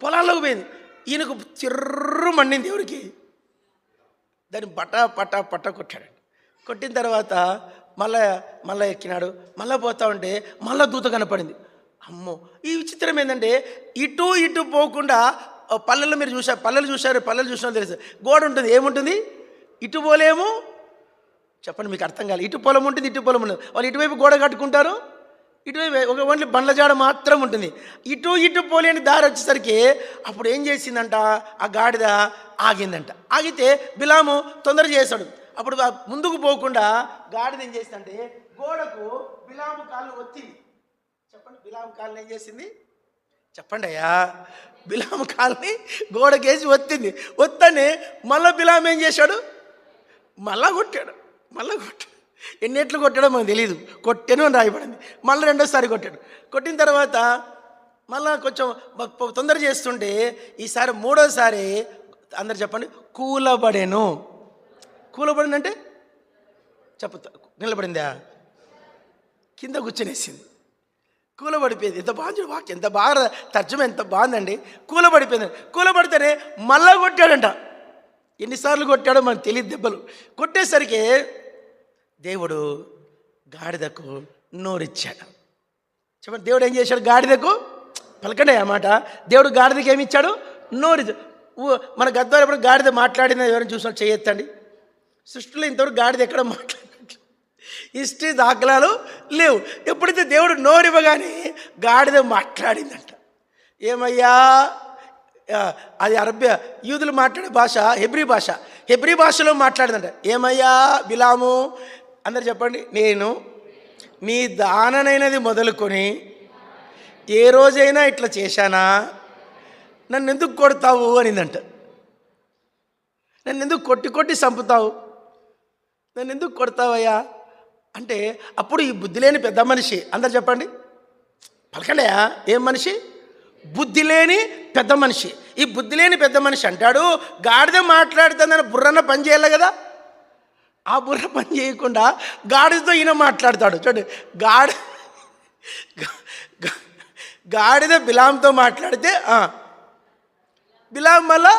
పొలాల్లోకి పోయింది. ఈయనకు చిర్రు మండింది. ఎవరికి? దాన్ని పట్ట కొట్టాడు. కొట్టిన తర్వాత మళ్ళా ఎక్కినాడు. మళ్ళీ పోతా ఉంటే మళ్ళీ దూత కనపడింది. అమ్మో, ఈ విచిత్రం ఏంటంటే ఇటు పోకుండా పల్లెలు మీరు చూసారు, పల్లెలు చూసినా తెలుసు, గోడ ఉంటుంది. ఏముంటుంది? ఇటు పోలేము. చెప్పండి, మీకు అర్థం కాదు. ఇటు పొలం ఉంటుంది, ఇటు పొలం ఉంటుంది. వాళ్ళు ఇటువైపు గోడ కట్టుకుంటారు, ఇటువైపు ఒక ఓన్లీ బండ్ల జాడ మాత్రం ఉంటుంది. ఇటు పోలేని దారి వచ్చేసరికి అప్పుడు ఏం చేసిందంట? ఆ గాడిద ఆగిందంట. ఆగితే బిలాము తొందర చేశాడు. అప్పుడు ముందుకు పోకుండా గాడిద ఏం చేసిందంటే గోడకు బిలాము కాళ్ళు ఒత్తింది. చెప్పండి, బిలాము కాళ్ళని ఏం చేసింది? చెప్పండి అయ్యా. బిలాము కాళ్ళని గోడకేసి ఒత్తింది. ఒత్తని మళ్ళీ బిలాము ఏం చేశాడు? మళ్ళా కొట్టాడు. ఎన్నిట్లు కొట్టాడో మనకు తెలియదు. కొట్టాను అని రాయబడింది. మళ్ళీ రెండోసారి కొట్టాడు. కొట్టిన తర్వాత మళ్ళీ కొంచెం తొందర చేస్తుంటే ఈసారి మూడోసారి అందరు చెప్పండి, కూలబడేను. కూలబడింది అంటే నిలబడిందా? కింద కూర్చొనేసింది. కూలబడిపోయింది. ఎంత బాగుంది వాక్యం, ఎంత బాగా తర్జుమ, ఎంత బాగుందండి. కూలబడిపోయింది. కూలబడితేనే మళ్ళా కొట్టాడంట. ఎన్నిసార్లు కొట్టాడో మనకు తెలియదు. దెబ్బలు కొట్టేసరికి దేవుడు గాడిదకు నోరిచ్చాడు. చెప్పండి, దేవుడు ఏం చేశాడు? గాడిదకు పలకండి అన్నమాట. దేవుడు గాడిదకి ఏమి ఇచ్చాడు? నోరి. మన గద్వాలు ఎప్పుడు గాడిద మాట్లాడింది ఎవరైనా చూసినా చేయొద్దండి. సృష్టిలో ఇంతవరకు గాడిద ఎక్కడ మాట్లాడినట్లు హిస్టరీ దాఖలాలు లేవు. ఎప్పుడైతే దేవుడు నోరివ్వగానే గాడిద మాట్లాడిందంట. ఏమయ్యా, అది యూదులు మాట్లాడే భాష హెబ్రీ భాషలో మాట్లాడిందంట. ఏమయ్యా బిలాము, అందరు చెప్పండి, నేను నీ దాననైనది మొదలుకొని ఏ రోజైనా ఇట్లా చేశానా? నన్ను ఎందుకు కొడతావు అనిందంట. నన్ను ఎందుకు కొట్టి చంపుతావు? నన్ను ఎందుకు కొడతావయ్యా అంటే అప్పుడు ఈ బుద్ధి లేని పెద్ద మనిషి, అందరు చెప్పండి, పలకండియా, ఏం మనిషి? బుద్ధి లేని పెద్ద మనిషి. ఈ బుద్ధి లేని పెద్ద మనిషి అంటాడు, గాడిద మాట్లాడుతుందని బుర్రన్న పని చేయాలి కదా. ఆ బుర్ర పని చేయకుండా గాడిదతో ఈయన మాట్లాడతాడు. చూడండి, గాడిద బిలాంతో మాట్లాడితే బిలాం మళ్ళా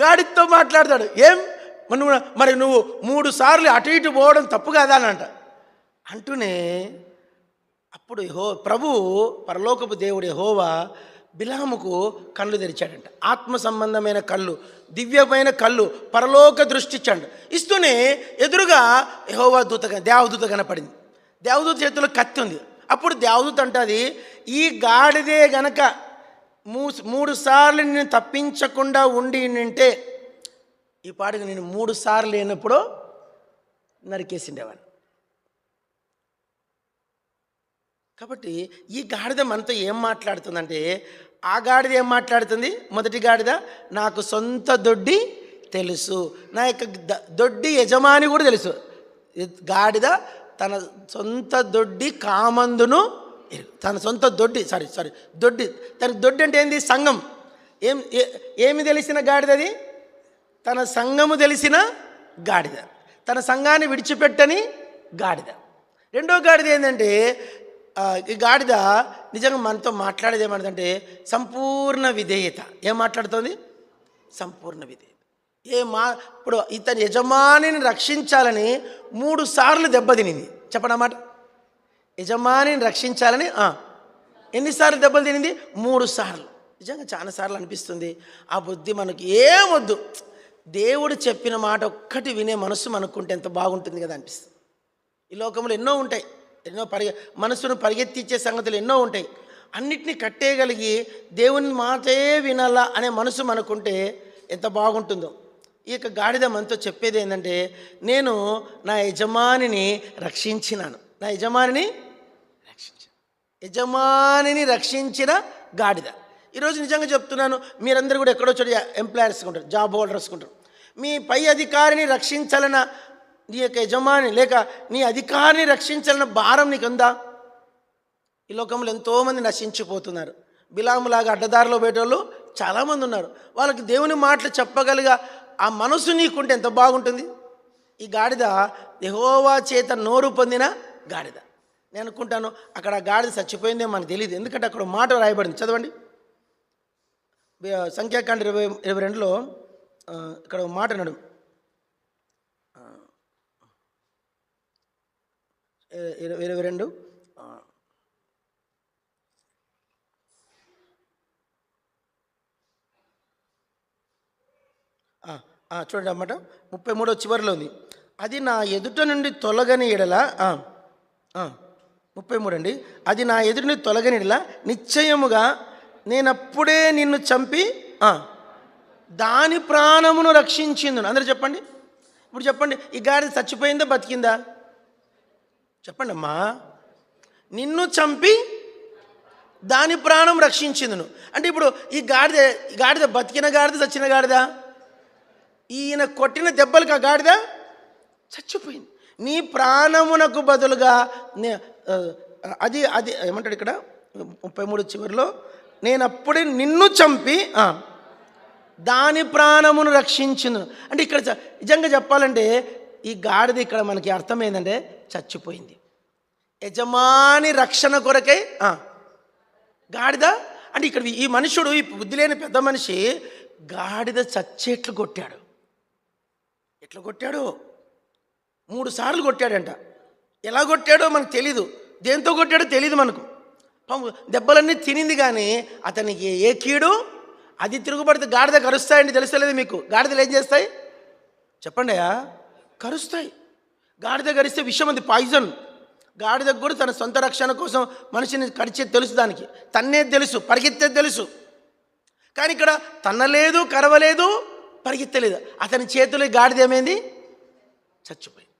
గాడిదతో మాట్లాడతాడు. మరి నువ్వు 3 సార్లు అటు ఇటు పోవడం తప్పు కదా అని అంటూనే అప్పుడు ప్రభువు పరలోకపు దేవుడు యెహోవా బిలాముకు కళ్ళు తెరిచాడంట. ఆత్మ సంబంధమైన కళ్ళు, దివ్యమైన కళ్ళు, పరలోక దృష్టి ఇచ్చాడు. ఇస్తూనే ఎదురుగా యెహోవా దేవదూత కనపడింది. దేవదూత చేతిలో కత్తి ఉంది. అప్పుడు దేవదూత అంటది, ఈ గాడిదే గనక 3 సార్లు నేను తప్పించకుండా ఉండి నింటే ఈ పాటికి నేను 3 సార్లు లేనప్పుడు నరికేసిండేవాడిని. కాబట్టి ఈ గాడిద మనతో ఏం మాట్లాడుతుందంటే, ఆ గాడిద ఏం మాట్లాడుతుంది? మొదటి గాడిద, నాకు సొంత దొడ్డి తెలుసు, నా యొక్క దొడ్డి యజమాని కూడా తెలుసు. గాడిద తన సొంత దొడ్డి కామందును, తన సొంత దొడ్డి దొడ్డి, తనకి దొడ్డి అంటే ఏంది? సంఘం. ఏమి తెలిసిన గాడిదది? తన సంఘము తెలిసిన గాడిద, తన సంఘాన్ని విడిచిపెట్టని గాడిద. రెండో గాడిద ఏంటంటే, ఈ గాడిద నిజంగా మనతో మాట్లాడేది ఏమంటుందంటే సంపూర్ణ విధేయత. ఏం మాట్లాడుతుంది? సంపూర్ణ విధేయత. ఇప్పుడు ఇతని యజమానిని రక్షించాలని 3 సార్లు దెబ్బతినింది. చెప్పనమాట, యజమానిని రక్షించాలని ఎన్నిసార్లు దెబ్బలు తినింది? 3 సార్లు. నిజంగా చాలాసార్లు అనిపిస్తుంది ఆ బుద్ధి మనకి ఏమొద్దు, దేవుడు చెప్పిన మాట ఒక్కటి వినే మనస్సు మనకుంటే ఎంత బాగుంటుంది కదా అనిపిస్తుంది. ఈ లోకంలో ఎన్నో ఉంటాయి, మనసును పరిగెత్తించే సంగతులు ఎన్నో ఉంటాయి. అన్నిటినీ కట్టేయగలిగి దేవుని మాటే వినాలా అనే మనసు మనకుంటే ఎంత బాగుంటుందో. ఈ యొక్క గాడిద మనతో చెప్పేది ఏంటంటే, నేను నా యజమానిని రక్షించినాను, నా యజమానిని రక్షించిన గాడిద. ఈరోజు నిజంగా చెప్తున్నాను, మీరందరూ కూడా ఎక్కడో చోట ఎంప్లాయర్స్గా ఉంటారు, జాబ్ హోల్డర్స్గా ఉంటారు. మీ పై అధికారిని రక్షించాలన్న నీ యొక్క యజమాని లేక నీ అధికారిని రక్షించాలన్న భారం నీకు ఉందా? ఈ లోకంలో ఎంతోమంది నశించిపోతున్నారు. బిలాములాగా అడ్డదారిలో పోయేటోళ్ళు చాలామంది ఉన్నారు. వాళ్ళకి దేవుని మాటలు చెప్పగలిగా ఆ మనసు నీకుంటే ఎంత బాగుంటుంది. ఈ గాడిద యెహోవా చేత నోరు పొందిన గాడిద. నేను అనుకుంటాను అక్కడ గాడిద చచ్చిపోయిందే మనకు తెలియదు, ఎందుకంటే అక్కడ మాట రాయబడింది. చదవండి, సంఖ్యాకాండ 22లో ఇక్కడ మాట అన్నాడు, 22 చూడండి అన్నమాట. 33 చివరిలో ఉంది, అది నా ఎదుట నుండి తొలగని ఎడల 33 అండి, అది నా ఎదుట నుండి తొలగని ఎడల నిశ్చయముగా నేనప్పుడే నిన్ను చంపి దాని ప్రాణమును రక్షించింది. అందరూ చెప్పండి, ఇప్పుడు చెప్పండి, ఈ గాడిద చచ్చిపోయిందా బతికిందా? చెప్పండి అమ్మా. నిన్ను చంపి దాని ప్రాణం రక్షించిందును అంటే ఇప్పుడు ఈ గాడిద బతికిన గాడిద చచ్చిన గాడిద? ఈయన కొట్టిన దెబ్బలకు ఆ గాడిద చచ్చిపోయింది. నీ ప్రాణమునకు బదులుగా అది ఏమంటాడు ఇక్కడ 33 చివరిలో, నేను అప్పుడే నిన్ను చంపి దాని ప్రాణమును రక్షించింది. అంటే ఇక్కడ నిజంగా చెప్పాలంటే ఈ గాడిద ఇక్కడ మనకి అర్థం ఏంటంటే చచ్చిపోయింది. యజమాని రక్షణ కొరకై గాడిద అంటే ఇక్కడ ఈ మనుషుడు, ఈ బుద్ధి లేని పెద్ద మనిషి గాడిద చచ్చేట్లు కొట్టాడు. ఎట్లా కొట్టాడు? 3 సార్లు కొట్టాడంట. ఎలా కొట్టాడో మనకు తెలీదు, దేంతో కొట్టాడో తెలీదు మనకు. దెబ్బలన్నీ తినింది కానీ అతనికి ఏ కీడు. అది తిరుగుబడితే గాడిద కరుస్తాయండి, తెలుస్తలేదు మీకు? గాడిదలు ఏం చేస్తాయి చెప్పండి? కరుస్తాయి. గాడిద కరిస్తే విషం, అది పాయిజన్. గాడిదకు కూడా తన సొంత రక్షణ కోసం మనిషిని కరిచేది తెలుసు, దానికి తన్నేది తెలుసు, పరిగెత్తేది తెలుసు. కానీ ఇక్కడ తన్నలేదు, కరవలేదు, పరిగెత్తలేదు. అతని చేతిలో గాడిద ఏమైంది? చచ్చిపోయింది.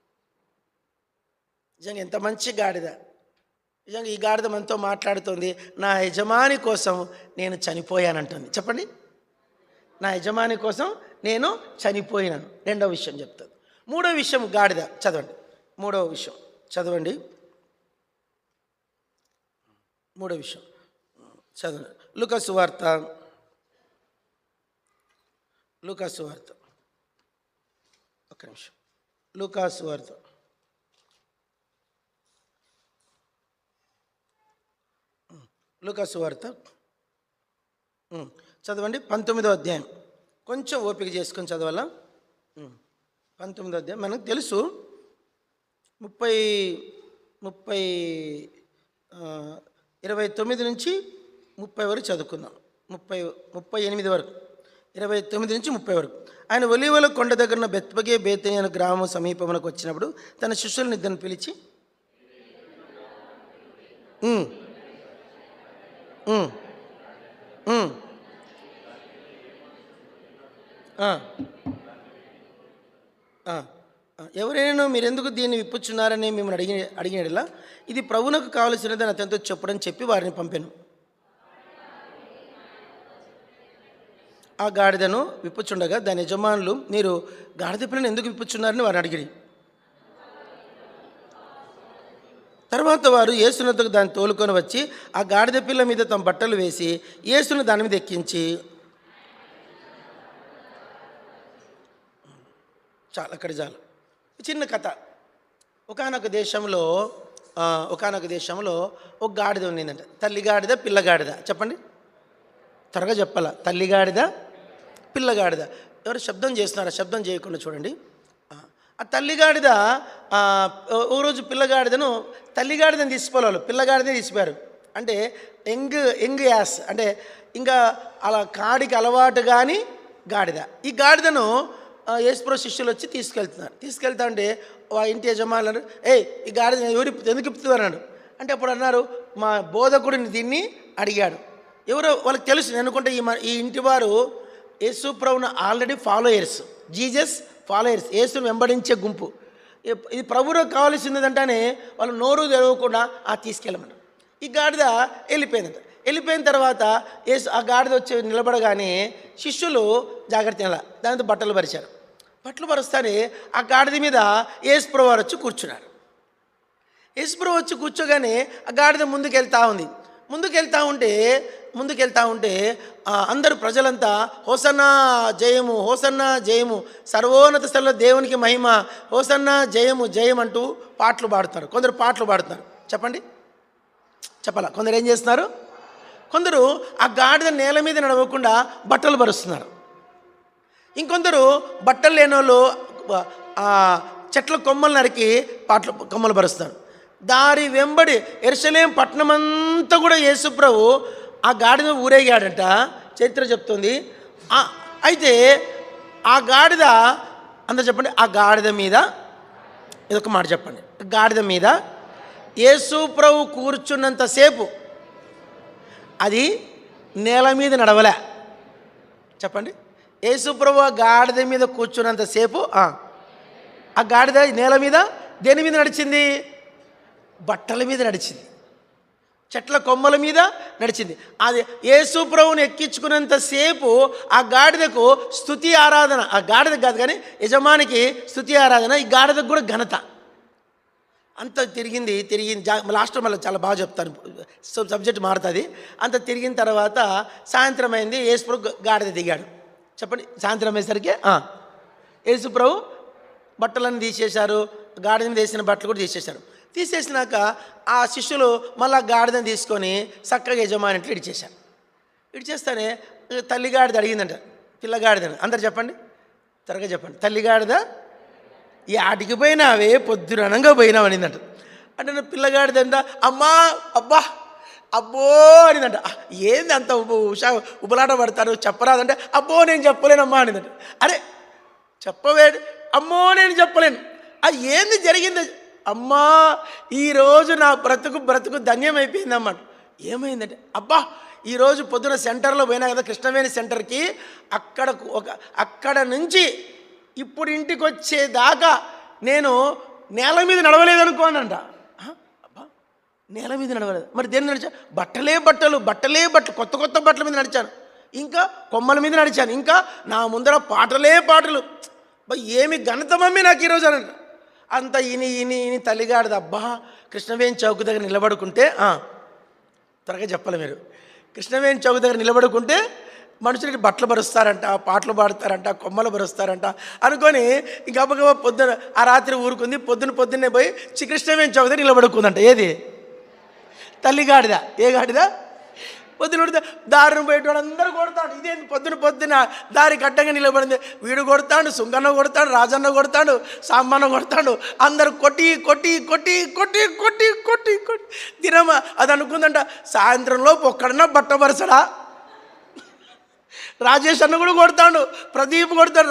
నిజంగా ఎంత మంచి గాడిద. నిజంగా ఈ గాడిద మనతో మాట్లాడుతుంది, నా యజమాని కోసం నేను చనిపోయానంటుంది. చెప్పండి, నా యజమాని కోసం నేను చనిపోయినాను. రెండవ విషయం చెప్తాను. మూడో విషయం గాడిద. చదవండి, మూడవ విషయం చదవండి. మూడో విషయం చదవండి. లూకా సువార్త లూకాసు వార్త, ఒక్క నిమిషం. లూకాసు వార్త లూకాసు వార్త చదవండి. 19వ అధ్యాయం. కొంచెం ఓపిక చేసుకొని చదవాలా. 19వ అధ్యాయం మనకు తెలుసు. 29 నుంచి 30 వరకు చదువుకుందాం. 38 వరకు, 29 నుంచి 30 వరకు. ఆయన ఒలీవల కొండ దగ్గర బెత్పగే బేతని అనే గ్రామం సమీపమునకు వచ్చినప్పుడు తన శిష్యులను ఇద్దరిని పిలిచి ఎవరైనా మీరెందుకు దీన్ని విప్పుచున్నారని మిమ్మల్ని అడిగినలా ఇది ప్రభువునకు కావలసినదని అతనితో చెప్పడని చెప్పి వారిని పంపాను. ఆ గాడిదను విప్పుచుండగా దాని యజమానులు మీరు గాడిద పిల్లను ఎందుకు విప్పుచున్నారని వారిని అడిగిరి. తర్వాత వారు యేసునొద్దకు దాన్ని తోలుకొని వచ్చి ఆ గాడిద పిల్ల మీద తమ బట్టలు వేసి యేసును దాని మీద ఎక్కించి, చాలు అక్కడ చాలు. చిన్న కథ. ఒకానొక దేశంలో ఒక గాడిద ఉండిందంట. తల్లి గాడిద, పిల్ల గాడిద. చెప్పండి, త్వరగా చెప్పాలా. తల్లి గాడిద, పిల్ల గాడిద. ఎవరు శబ్దం చేస్తున్నారా? శబ్దం చేయకుండా చూడండి. ఆ తల్లిగాడిద ఓ రోజు పిల్లగాడిదను తల్లిగాడిదని తీసిపోవాలి, పిల్లగాడిదే తీసిపోయారు. అంటే యంగ్ యాస్, అంటే ఇంకా అలా కాడికి అలవాటు కానీ గాడిద. ఈ గాడిదను యేసుప్రభు శిష్యులు వచ్చి తీసుకెళ్తా అంటే ఆ ఇంటి యజమానులు ఈ గాడిద ఎందుకు ఇప్పుతున్నారు అంటే అప్పుడు అన్నారు, మా బోధకుడిని దీన్ని అడిగాడు. ఎవరో వాళ్ళకి తెలుసు. నేను అనుకుంటే ఈ ఇంటి వారు యేసు ప్రభువును ఆల్రెడీ ఫాలోయర్స్, జీసస్ ఫాలోయర్స్, యేసును వెంబడించే గుంపు. ఇది ప్రభువుకు కావాల్సిందంటానే వాళ్ళు నోరు తెరవకుండా తీసుకెళ్ళమన్నారు. ఈ గాడిద వెళ్ళిపోయిన తర్వాత ఆ గాడిద వచ్చి నిలబడగానే శిష్యులు జాగ్రత్త దానితో బట్టలు పరిచారు. ఆ గాడిద మీద యేసుప్రభు వారు వచ్చి కూర్చున్నారు. యేసుప్రభు వచ్చి కూర్చోగానే ఆ గాడిద ముందుకెళ్తా ఉంటే అందరు ప్రజలంతా హోసన్నా జయము, హోసన్నా జయము, సర్వోన్నత స్థలంలో దేవునికి మహిమ, హోసన్నా జయము జయం అంటూ పాటలు పాడుతున్నారు. కొందరు పాటలు పాడుతున్నారు. చెప్పాలా? కొందరు ఏం చేస్తున్నారు? కొందరు ఆ గాడిద నేల మీద నడవకుండా బట్టలు పరుస్తున్నారు. ఇంకొందరు బట్టలు లేని వాళ్ళు చెట్ల కొమ్మలు నరికి కొమ్మలు పరుస్తున్నారు. దారి వెంబడి యెరూషలేము పట్టణమంతా కూడా యేసుప్రభు ఆ గాడిద ఊరేగాడంట, చరిత్ర చెప్తుంది. అయితే ఆ గాడిద, అందరూ చెప్పండి, ఆ గాడిద మీద ఇదొక మాట చెప్పండి. గాడిద మీద యేసుప్రభు కూర్చున్నంతసేపు అది నేల మీద నడవలే. చెప్పండి, యేసుప్రభు గాడిద మీద కూర్చున్నంతసేపు ఆ గాడిద నేల మీద దేని మీద నడిచింది? బట్టల మీద నడిచింది, చెట్ల కొమ్మల మీద నడిచింది. అది యేసుప్రభుని ఎక్కించుకున్నంతసేపు ఆ గాడిదకు స్తుతి ఆరాధన. ఆ గాడిద కాదు కానీ యజమానికి స్తుతి ఆరాధన. ఈ గాడిదకు కూడా ఘనత. అంత తిరిగింది. లాస్ట్లో మళ్ళీ చాలా బాగా చెప్తాను, సబ్జెక్ట్ మారుతుంది. అంత తిరిగిన తర్వాత సాయంత్రం అయింది. యేసుప్రభు గాడిద దిగాడు. చెప్పండి, సాయంత్రం అయ్యేసరికి యేసుప్రభు బట్టలను తీసేశారు, గాడిద మీద వేసిన బట్టలు కూడా తీసేసినాక ఆ శిష్యులు మళ్ళీ గాడిదని తీసుకొని చక్కగా యజమాని ఇంట్లో ఇడిచేస్తానే తల్లిగాడిద అడిగిందంట, పిల్లగాడిదని. అందరు చెప్పండి, త్వరగా చెప్పండి. తల్లిగాడిద ఈ ఆటికి పోయినావే, పొద్దుననంగా పోయినావు అనిందంట. అంటే నేను పిల్లగాడిదంట అమ్మా అబ్బా అబ్బో అనిందంట. ఏంది అంత ఉబలాట పడతారు, చెప్పరాదంటే అబ్బో నేను చెప్పలేనమ్మా అనిందంట. అరే చెప్పవే, అమ్మో నేను చెప్పలేను. ఏంది జరిగింది? అమ్మా ఈరోజు నా బ్రతుకు ధన్యమైపోయిందమ్మా. ఏమైందంటే అబ్బా ఈరోజు పొద్దున సెంటర్లో పోయినా కదా, కృష్ణవేణి సెంటర్కి. అక్కడ నుంచి ఇప్పుడు ఇంటికి వచ్చేదాకా నేను నేల మీద నడవలేదనుకోనంట. అబ్బా నేల మీద నడవలేదు, మరి దేన్ని నడిచా? బట్టలే బట్టలు, కొత్త బట్టల మీద నడిచాను, ఇంకా కొమ్మల మీద నడిచాను, ఇంకా నా ముందర పాటలు. ఏమి ఘనత మమ్మీ నాకు ఈరోజు అనంట. అంత ఇని తల్లిగాడిది అబ్బా కృష్ణవేణి చౌక్ దగ్గర నిలబడుకుంటే, త్వరగా చెప్పాలి మీరు, కృష్ణవేణి చౌక్ దగ్గర నిలబడుకుంటే మనుషులకి బట్టలు పరుస్తారంట, పాటలు పాడతారంట, కొమ్మలు పరుస్తారంట అనుకొని గబగబా పొద్దున ఆ రాత్రి ఊరుకుంది. పొద్దున్నే పోయి శ్రీకృష్ణవేణి చౌక దగ్గర నిలబడుకుందంట. ఏది? తల్లిగాడిద. ఏ గాడిద? పొద్దున దారిని పోయేటోడు అందరూ కొడతాడు. ఇదేంటి పొద్దున దారి కట్టంగా నిలబడింది. వీడు కొడతాడు, సుంగన్న కొడతాడు, రాజన్న కొడతాడు, సాంబన్న కొడతాడు. అందరూ కొట్టి కొట్టి కొట్టి కొట్టి కొట్టి కొట్టి కొట్టి దినమా అది అనుకుందంట. సాయంత్రంలోపు ఒక్కడన్నా బట్ట వరుసడా. రాజేష్ అన్న కూడా కొడతాడు, ప్రదీప్ కొడతాడు.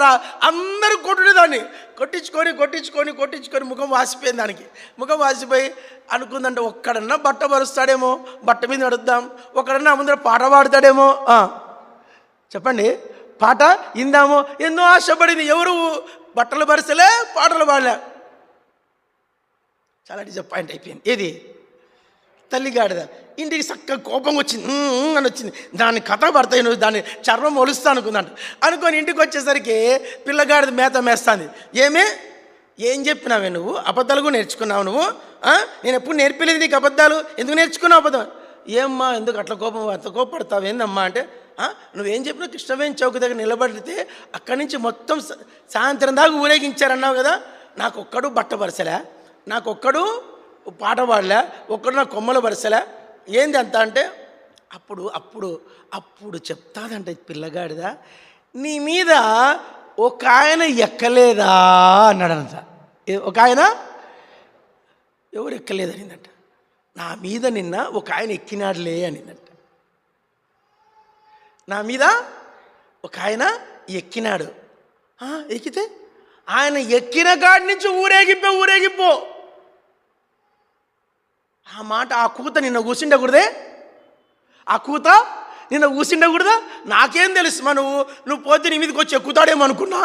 అందరూ కొట్టుడు దాన్ని కొట్టించుకొని ముఖం వాసిపోయింది. దానికి ముఖం వాసిపోయి అనుకుందంటే ఒక్కడన్నా బట్ట పరుస్తాడేమో, బట్ట మీద నడుద్దాం. ఒక్కడన్నా ముందర పాట పాడతాడేమో. చెప్పండి, పాట ఇందామో ఎన్నో ఆశపడింది. ఎవరు బట్టలు పరచలే, పాటలు పాడలే. చాలా డిసప్పాయింట్ అయిపోయింది. ఏది? తల్లిగాడిద. ఇంటికి చక్కగా కోపం వచ్చింది అని వచ్చింది. దాన్ని కథ పడతాయి, నువ్వు దాన్ని చర్మం ఒలుస్తా అనుకొని ఇంటికి వచ్చేసరికి పిల్లగాడిది మేత మేస్తాంది. ఏం చెప్పినావే నువ్వు? అబద్ధాలు కూడా నేర్చుకున్నావు నువ్వు? నేను ఎప్పుడు నేర్పలేదు నీకు అబద్ధాలు. ఎందుకు నేర్చుకున్నావు అబద్ధం? ఏమ్మా ఎందుకు అట్లా కోపడతావు ఏందమ్మా అంటే, నువ్వేం చెప్పినా కృష్ణవేణి చౌక దగ్గర నిలబడితే అక్కడి నుంచి మొత్తం సాయంత్రం దాకా ఊరేగించారన్నావు కదా. నాకొక్కడు బట్ట పరసలే, నాకొక్కడు పాట పాడలే, ఒక్కడు నా కొమ్మలు పరసలే. ఏంది అంత అంటే అప్పుడు చెప్తాదంటే పిల్లగాడిదా, నీ మీద ఒక ఆయన ఎక్కలేదా అన్నాడంట. ఒక ఆయన ఎవరు ఎక్కలేదనిందంట. నా మీద నిన్న ఒక ఆయన ఎక్కినాడులే అనిందంట. నా మీద ఒక ఆయన ఎక్కినాడు. ఎక్కితే ఆయన ఎక్కిన కాడి నుంచి ఊరేగిపో. ఆ మాట, ఆ కూత నిన్న కూర్చుండకూడదే? ఆ కూత నిన్న కూర్చుండకూడదా? నాకేం తెలుసు నువ్వు పోతే నీ మీదకి వచ్చి ఎక్కుతాడేమో అనుకున్నా.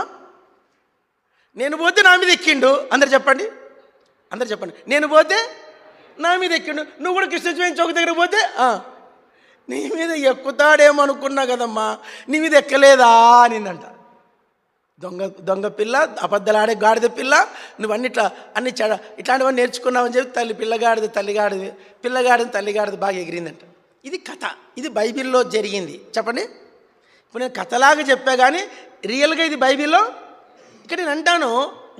నేను పోతే నా మీద ఎక్కిండు. అందరు చెప్పండి. నేను పోతే నా మీద ఎక్కిండు. నువ్వు కూడా కృష్ణవేణి చౌక దగ్గర పోతే నీ మీద ఎక్కుతాడేమో అనుకున్నా కదమ్మా, నీ మీద ఎక్కలేదా అనిందంట. దొంగ పిల్ల, అబద్ధాలాడే గాడిద పిల్ల, నువ్వు అన్ని ఇట్లాంటివన్నీ నేర్చుకున్నావని చెప్పి పిల్లగాడిది తల్లిగాడిది బాగా ఎగిరిందంట. ఇది కథ. ఇది బైబిల్లో జరిగింది. చెప్పండి. ఇప్పుడు నేను కథలాగా చెప్పా కానీ రియల్గా ఇది బైబిల్లో. ఇక్కడ నేను అంటాను,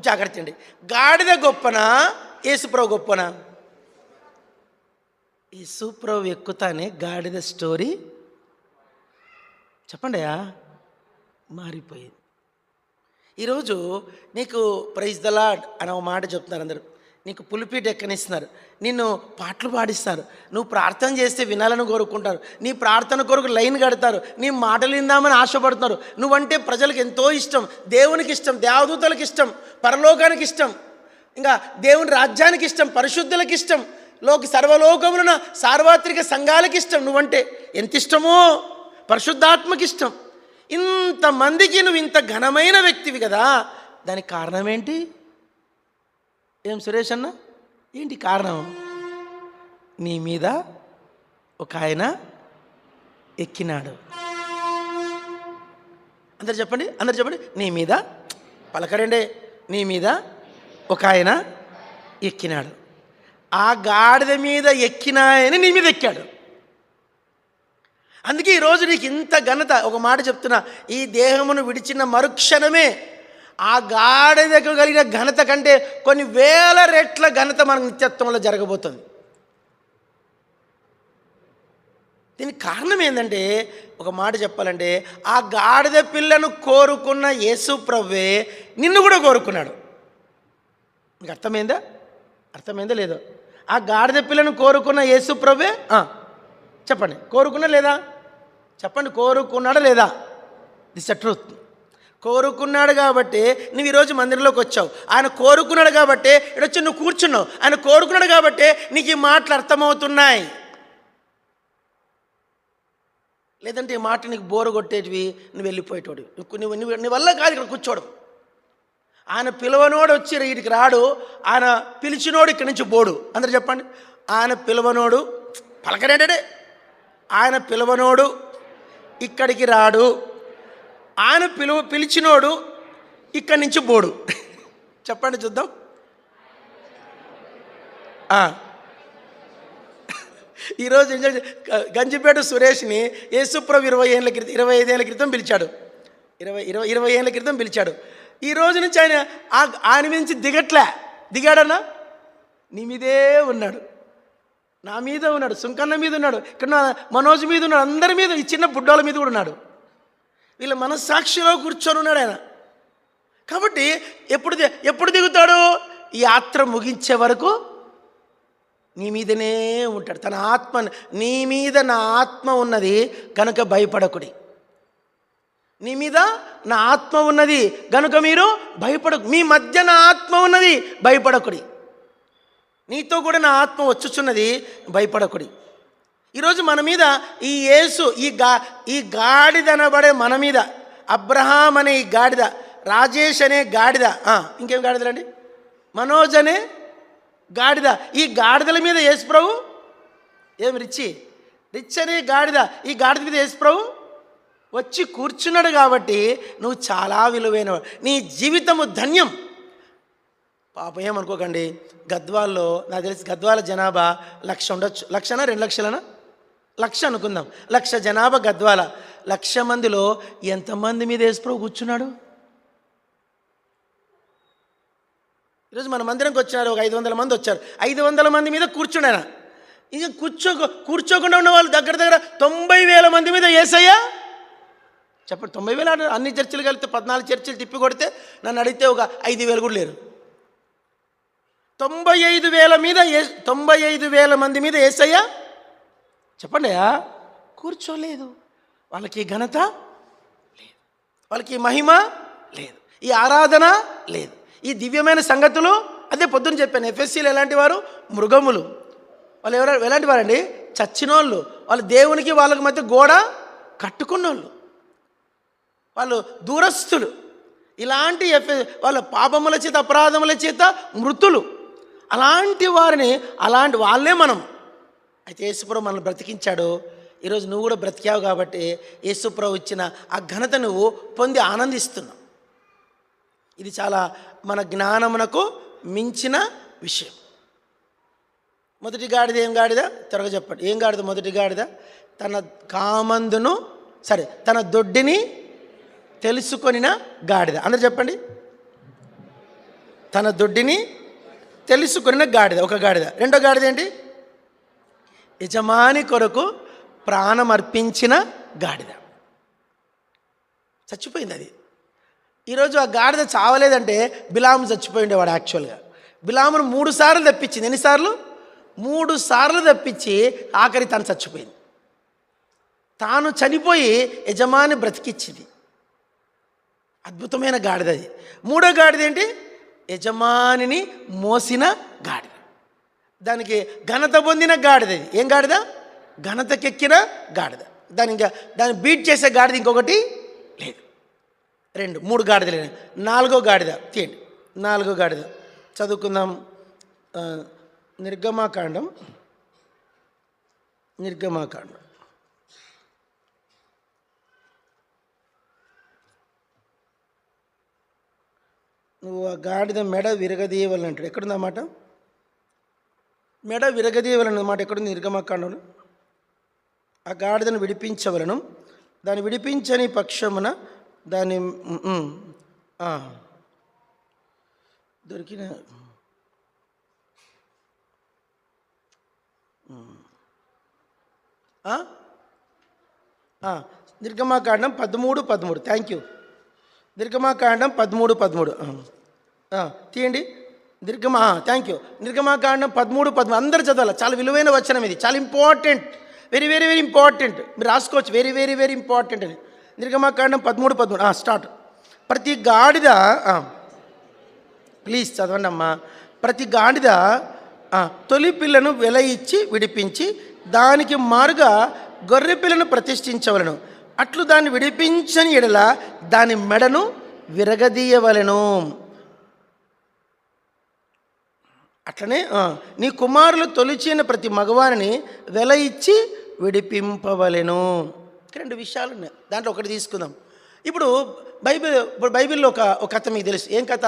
జాగ్రత్త అండి. గాడిద గొప్పనా, యేసుప్రభు గొప్పనా? యేసుప్రభు ఎక్కుతానే గాడిద స్టోరీ చెప్పండి మారిపోయింది. ఈరోజు నీకు ప్రైజ్ ద లార్డ్ అనే ఒక మాట చెప్తున్నారు అందరూ. నీకు పులిపీట ఎక్కనిస్తున్నారు, నిన్ను పాటలు పాడిస్తారు, నువ్వు ప్రార్థన చేస్తే వినాలని కోరుకుంటారు, నీ ప్రార్థన కొరకు లైన్ కడతారు, నీ మాటలు విందామని ఆశపడుతున్నారు. నువ్వంటే ప్రజలకు ఎంతో ఇష్టం, దేవునికి ఇష్టం, దేవదూతలకు ఇష్టం, పరలోకానికి ఇష్టం, ఇంకా దేవుని రాజ్యానికి ఇష్టం, పరిశుద్ధులకు ఇష్టం, సర్వలోకమున సార్వత్రిక సంఘాలకు ఇష్టం. నువ్వంటే ఎంత ఇష్టమో, పరిశుద్ధాత్మకి ఇష్టం. ఇంతమందికి నువ్వు ఇంత ఘనమైన వ్యక్తివి కదా. దానికి కారణం ఏంటి? ఏం సురేష్ అన్న, ఏంటి కారణం? నీ మీద ఒక ఆయన ఎక్కినాడు. అందరు చెప్పండి. నీ మీద పలకరండి. నీ మీద ఒక ఆయన ఎక్కినాడు. ఆ గాడిద మీద ఎక్కినాయని నీ మీద ఎక్కాడు. అందుకే ఈరోజు నీకు ఇంత ఘనత. ఒక మాట చెప్తున్నా, ఈ దేహమును విడిచిన మరుక్షణమే ఆ గాడిదకు కలిగిన ఘనత కంటే కొన్ని వేల రెట్ల ఘనత మన నిత్యత్వంలో జరగబోతుంది. దీనికి కారణం ఏంటంటే, ఒక మాట చెప్పాలంటే, ఆ గాడిద పిల్లను కోరుకున్న యేసు ప్రభువే నిన్ను కూడా కోరుకున్నాడు. నీకు అర్థమైందా లేదో? ఆ గాడిద పిల్లను కోరుకున్న యేసు ప్రభువే చెప్పండి, కోరుకున్నా లేదా? చెప్పండి, కోరుకున్నాడా లేదా? This the truth. కోరుకున్నాడు కాబట్టి నువ్వు ఈరోజు మందిరంలోకి వచ్చావు. ఆయన కోరుకున్నాడు కాబట్టి ఇక్కడ వచ్చి నువ్వు కూర్చున్నావు. ఆయన కోరుకున్నాడు కాబట్టి నీకు ఈ మాటలు అర్థమవుతున్నాయి. లేదంటే ఈ మాట నీకు బోరు కొట్టేటివి, నువ్వు వెళ్ళిపోయేటోడు. నీ వల్ల కాదు ఇక్కడ కూర్చోవడం. ఆయన పిలవనోడు వచ్చి వీటికి రాడు, ఆయన పిలిచినోడు ఇక్కడి నుంచి పోడు. అందరు చెప్పండి. ఆయన పిలవనోడు పలకరేంటే, ఆయన పిలవనోడు ఇక్కడికి రాడు, ఆయన పిలిచినోడు ఇక్కడి నుంచి పోడు. చెప్పండి చూద్దాం. ఈరోజు గంజిపేట సురేష్ని యేసుప్రభు 25 ఏళ్ళ క్రితం పిలిచాడు. 20 ఏళ్ళ క్రితం పిలిచాడు. ఈ రోజు నుంచి ఆయన మీద నుంచి దిగాడన్నా నీ మీదే ఉన్నాడు, నా మీద ఉన్నాడు, సుంకన్న మీద ఉన్నాడు, ఇక్కడ మనోజ్ మీద ఉన్నాడు, అందరి మీద, ఈ చిన్న బుడ్డోళ్ళ మీద కూడా ఉన్నాడు. వీళ్ళ మనస్సాక్షిలో కూర్చొని ఉన్నాడు ఆయన. కాబట్టి ఎప్పుడు దిగుతాడు? ఈ యాత్ర ముగించే వరకు నీ మీదనే ఉంటాడు. తన ఆత్మ, నీ మీద నా ఆత్మ ఉన్నది కనుక భయపడకుడి, నీ మీద నా ఆత్మ ఉన్నది గనుక మీరు భయపడకు, మీ మధ్య నా ఆత్మ ఉన్నది భయపడకుడి, నీతో కూడా నా ఆత్మ వచ్చుచున్నది భయపడకుడి. ఈరోజు మన మీద ఈ యేసు, ఈ గాడిద అనబడే మన మీద, అబ్రహాం అనే ఈ గాడిద, రాజేష్ అనే గాడిద, ఇంకేం గాడిదలండి, మనోజ్ అనే గాడిద, ఈ గాడిదల మీద యేసు ప్రభు రిచ్ అనే గాడిద, ఈ గాడిద మీద యేసు ప్రభు వచ్చి కూర్చున్నాడు. కాబట్టి నువ్వు చాలా విలువైన, నీ జీవితము ధన్యం. పాపం ఏమనుకోకండి, గద్వాల్లో నాకు తెలిసి గద్వాల జనాభా 1,00,000 ఉండొచ్చు. 1,00,000 2 లక్షలనా? 1,00,000 అనుకుందాం. 1,00,000 జనాభా గద్వాల. 1,00,000 మందిలో ఎంతమంది మీద యేసు ప్రభు కూర్చున్నాడు? ఈరోజు మన మందిరంకి వచ్చినారు, ఒక 500 మంది వచ్చారు. 500 మంది మీద కూర్చున్నాను. ఇంకా కూర్చోకుండా ఉన్న వాళ్ళు దగ్గర 90,000 మంది మీద యేసయ్యా. చెప్పండి, 90,000 అన్ని చర్చిలు కలిపితే 14 చర్చిలు తిప్పి కొడితే నన్ను అడిగితే ఒక 5,000 కూడా లేరు. 95,000 మంది మీద యేసయ్యా చెప్పండి కూర్చోలేదు. వాళ్ళకి ఘనత లేదు, వాళ్ళకి మహిమ లేదు, ఈ ఆరాధన లేదు, ఈ దివ్యమైన సంగతులు. అదే పొద్దున్న చెప్పాను, ఎఫ్ఎస్సీలు ఎలాంటి వారు? మృగములు. వాళ్ళు ఎలాంటి వారండి? చచ్చినోళ్ళు. వాళ్ళు దేవునికి వాళ్ళకి మధ్య గోడ కట్టుకున్నోళ్ళు, వాళ్ళు దూరస్తులు. ఇలాంటి వాళ్ళ పాపముల చేత, అపరాధముల చేత మృతులు. అలాంటి వారిని, అలాంటి వాళ్ళే మనం. అయితే యేసుప్రభు మనల్ని బ్రతికించాడు. ఈరోజు నువ్వు కూడా బ్రతికావు కాబట్టి యేసుప్రభు ఇచ్చిన ఆ ఘనత నువ్వు పొంది ఆనందిస్తున్నావు. ఇది చాలా మన జ్ఞానమునకు మించిన విషయం. మొదటి గాడిద ఏం గాడిద? త్వరగా చెప్పండి, ఏం గాడిద? మొదటి గాడిద తన కామందును, తన దొడ్డిని తెలుసుకొనిన గాడిద. అందరు చెప్పండి, తన దొడ్డిని తెలుసుకొనిన గాడిద ఒక గాడిద. రెండో గాడిద ఏంటి? యజమాని కొరకు ప్రాణం అర్పించిన గాడిద. చచ్చిపోయింది అది. ఈరోజు ఆ గాడిద చావలేదంటే బిలాము చచ్చిపోయి ఉండేవాడు. యాక్చువల్గా బిలామును 3 సార్లు తప్పించింది. ఎన్నిసార్లు? 3 సార్లు తప్పించి ఆఖరి తను చచ్చిపోయింది. తాను చనిపోయి యజమాని బ్రతికిచ్చింది. అద్భుతమైన గాడిద అది. మూడో గాడిద ఏంటి? యజమానిని మోసిన గాడిద. దానికి ఘనత పొందిన గాడిద. ఏం గాడిద? ఘనతకెక్కిన గాడిద. దాన్ని బీట్ చేసే గాడిద ఇంకొకటి లేదు. 2 3 గాడిదలు. 4వ గాడిద తీయండి. 4వ గాడిద చదువుకుందాం. నిర్గమాకాండం. నువ్వు ఆ గాడిద మెడ విరగదీయవలని అంటాడు. ఎక్కడుంది అన్నమాట? మెడ విరగదీయవలన మాట ఎక్కడుంది? నిర్గమాకాండంలో. ఆ గాడిదను విడిపించవలను, దాన్ని విడిపించని పక్షమున దాన్ని దొరికిన నిర్గమాకాండం 13:13. Thank you. నిర్గమాకాండం 13:13 తీయండి. Thank you. నిర్గమాకాండం 13:13 అందరు చదవాలి. చాలా విలువైన వచనం ఇది, చాలా important, very very very important. మీరు రాసుకోవచ్చు, వెరీ వెరీ వెరీ ఇంపార్టెంట్ అని. నిర్గమాకాండం 13:13 స్టార్ట్. ప్రతి గాడిద, ప్లీజ్ చదవండి అమ్మా. ప్రతి గాడిద తొలి పిల్లను వెల ఇచ్చి విడిపించి దానికి మారుగా గొర్రె పిల్లను ప్రతిష్ఠించవలను. అట్లు దాన్ని విడిపించని ఎడల దాని మెడను విరగదీయవలెను. అట్లనే నీ కుమారులు తొలిచిన ప్రతి మగవారిని వెల ఇచ్చి విడిపింపవలెను. 2 విషయాలు ఉన్నాయి, దాంట్లో ఒకటి తీసుకుందాం. ఇప్పుడు బైబిల్లో ఒక కథ మీకు తెలుసు. ఏం కథ?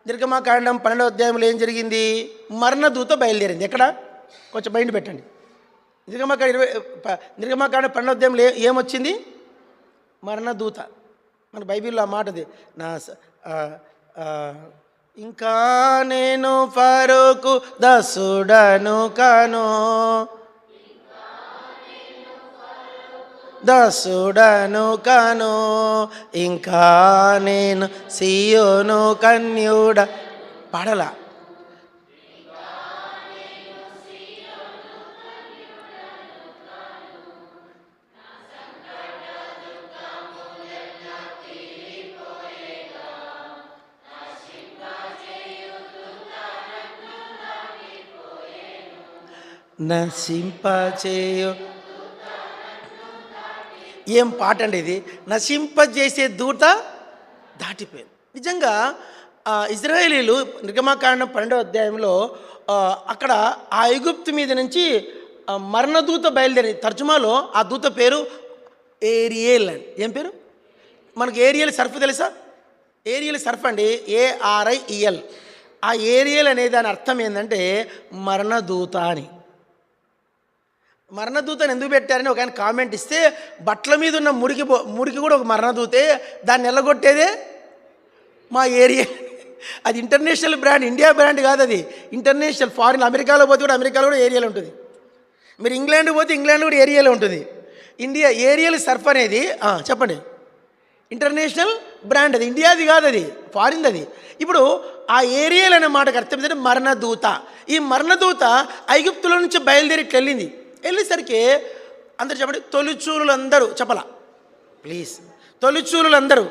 నిర్గమాకాండం 12వ అధ్యాయంలో ఏం జరిగింది? మరణదూత బయలుదేరింది. ఎక్కడ? కొంచెం బయట పెట్టండి. నిర్గమకాండ 12వ అధ్యాయంలో ఏమొచ్చింది? మరణదూత. మన బైబిల్లో ఆ మాటది. ఇంకా నేను ఫరోకు దాసుడను కాను, దాసుడను కాను, ఇంకా నేను సీయోను కన్యుడ. పాడలా? నశింపచేయు. ఏం పాట అండి ఇది! నశింపజేసే దూత దాటిపోయింది. నిజంగా ఇజ్రాయేలీలు నిర్గమకాండం 12వ అధ్యాయంలో అక్కడ ఆ ఐగుప్తు మీద నుంచి మరణదూత బయలుదేరి. తర్జుమాలో ఆ దూత పేరు ఏరియల్ అని. ఏం పేరు? మనకు ఏరియల్ సర్ఫ్ తెలుసా? ఏరియల్ సర్ఫ్ అండి, ARIEL. ఆ ఏరియల్ అనే దాని అర్థం ఏంటంటే మరణదూత అని. మరణదూతని ఎందుకు పెట్టారని ఒక ఆయన కామెంట్ ఇస్తే, బట్టల మీద ఉన్న మురికి కూడా ఒక మరణదూతే, దాన్ని ఎల్లగొట్టేదే మా ఏరియా. అది ఇంటర్నేషనల్ బ్రాండ్, ఇండియా బ్రాండ్ కాదు అది, ఇంటర్నేషనల్. ఫారిన్ అమెరికాలో పోతే కూడా అమెరికాలో కూడా ఏరియాలో ఉంటుంది. మీరు ఇంగ్లాండ్ పోతే ఇంగ్లాండ్ కూడా ఏరియాలో ఉంటుంది. ఇండియా ఏరియల్ సర్ఫ్ అనేది చెప్పండి, ఇంటర్నేషనల్ బ్రాండ్. అది ఇండియాది కాదు, అది ఫారిన్ అది. ఇప్పుడు ఆ ఏరియల్ అనే మాటకు అర్థం ఏంటంటే మరణదూత. ఈ మరణదూత ఐగుప్తుల నుంచి బయలుదేరి వెళ్ళింది. వెళ్ళేసరికి అందరు చెప్పండి, తొలిచూలులందరూ చెప్పలా ప్లీజ్. తొలిచూలులందరూ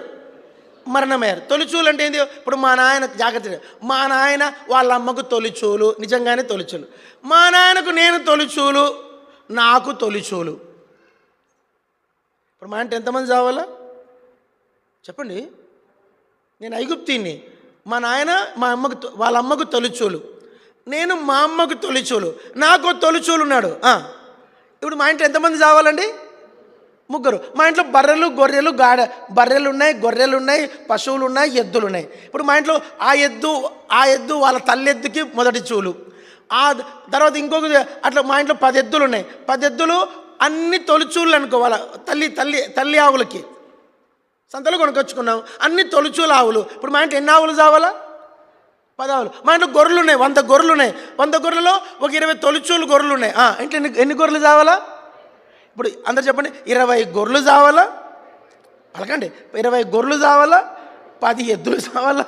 మరణమయ్యారు. తొలిచూలు అంటే ఏంది? ఇప్పుడు మా నాయన, జాగ్రత్త, మా నాయన వాళ్ళ అమ్మకు తొలిచూలు, నిజంగానే తొలిచూలు. మా నాయనకు నేను తొలిచూలు, నాకు తొలిచూలు. ఇప్పుడు మా ఇంటి ఎంతమంది చావాలా చెప్పండి? నేను ఐగుప్తిని, మా నాయన వాళ్ళ అమ్మకు తొలిచూలు, నేను మా అమ్మకు తొలిచూలు, నాకు తొలిచూలు ఉన్నాడు. ఇప్పుడు మా ఇంట్లో ఎంతమంది చావాలండి? ముగ్గురు. మా ఇంట్లో బర్రెలు గొర్రెలు బర్రెలు ఉన్నాయి, గొర్రెలు ఉన్నాయి, పశువులు ఉన్నాయి, ఎద్దులు ఉన్నాయి. ఇప్పుడు మా ఇంట్లో ఆ ఎద్దు వాళ్ళ తల్లి ఎద్దుకి మొదటి చూలు, ఆ తర్వాత ఇంకొక అట్లా మా ఇంట్లో 10 ఎద్దులు ఉన్నాయి. 10 ఎద్దులు అన్ని తొలిచూళ్ళు అనుకో, వాళ్ళ తల్లి ఆవులకి సంతలో కొనుకొచ్చుకున్నాం, అన్ని తొలిచూలు ఆవులు. ఇప్పుడు మా ఇంట్లో ఎన్ని ఆవులు చావాలా? 10 ఆవులు. మా ఇంట్లో గొర్రెలు ఉన్నాయి, 100 గొర్రెలు ఉన్నాయి. 100 గొర్రెలలో ఒక 20 తొలిచూలు గొర్రెలు ఉన్నాయి. ఇంట్లో ఎన్ని గొర్రెలు చావాలా? ఇప్పుడు అందరు చెప్పండి, 20 గొర్రెలు చావాలా? పలకండి, 20 గొర్రెలు చావాలా? 10 ఎద్దులు చావాలా?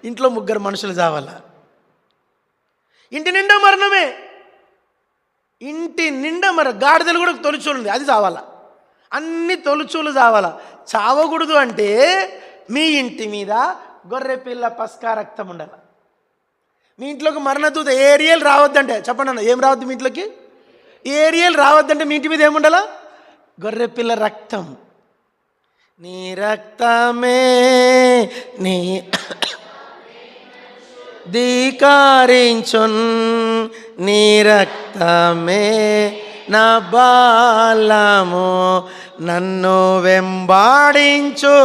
ఇంట్లో 3 మనుషులు చావాలా? ఇంటి నిండా మరణమే. ఇంటి నిండా గాడిదలు కూడా తొలిచూలు ఉంది, అది చావాలా? అన్ని తొలిచూలు చావాలా? చావకూడదు అంటే మీ ఇంటి మీద గొర్రె పిల్ల పస్కా రక్తం ఉండాలి. మీ ఇంట్లోకి మరణదూత ఏరియల్ రావద్దంటే చెప్పండి అన్న, ఏం రావద్దు మీ ఇంట్లోకి? ఏరియల్ రావద్దంటే మీ ఇంటి మీద ఏముండాలా? గొర్రె పిల్ల రక్తం. నీ రక్తమే నీ ధీకారించున్, నీ రక్తమే నా బాలము, నన్ను వెంబాడించు,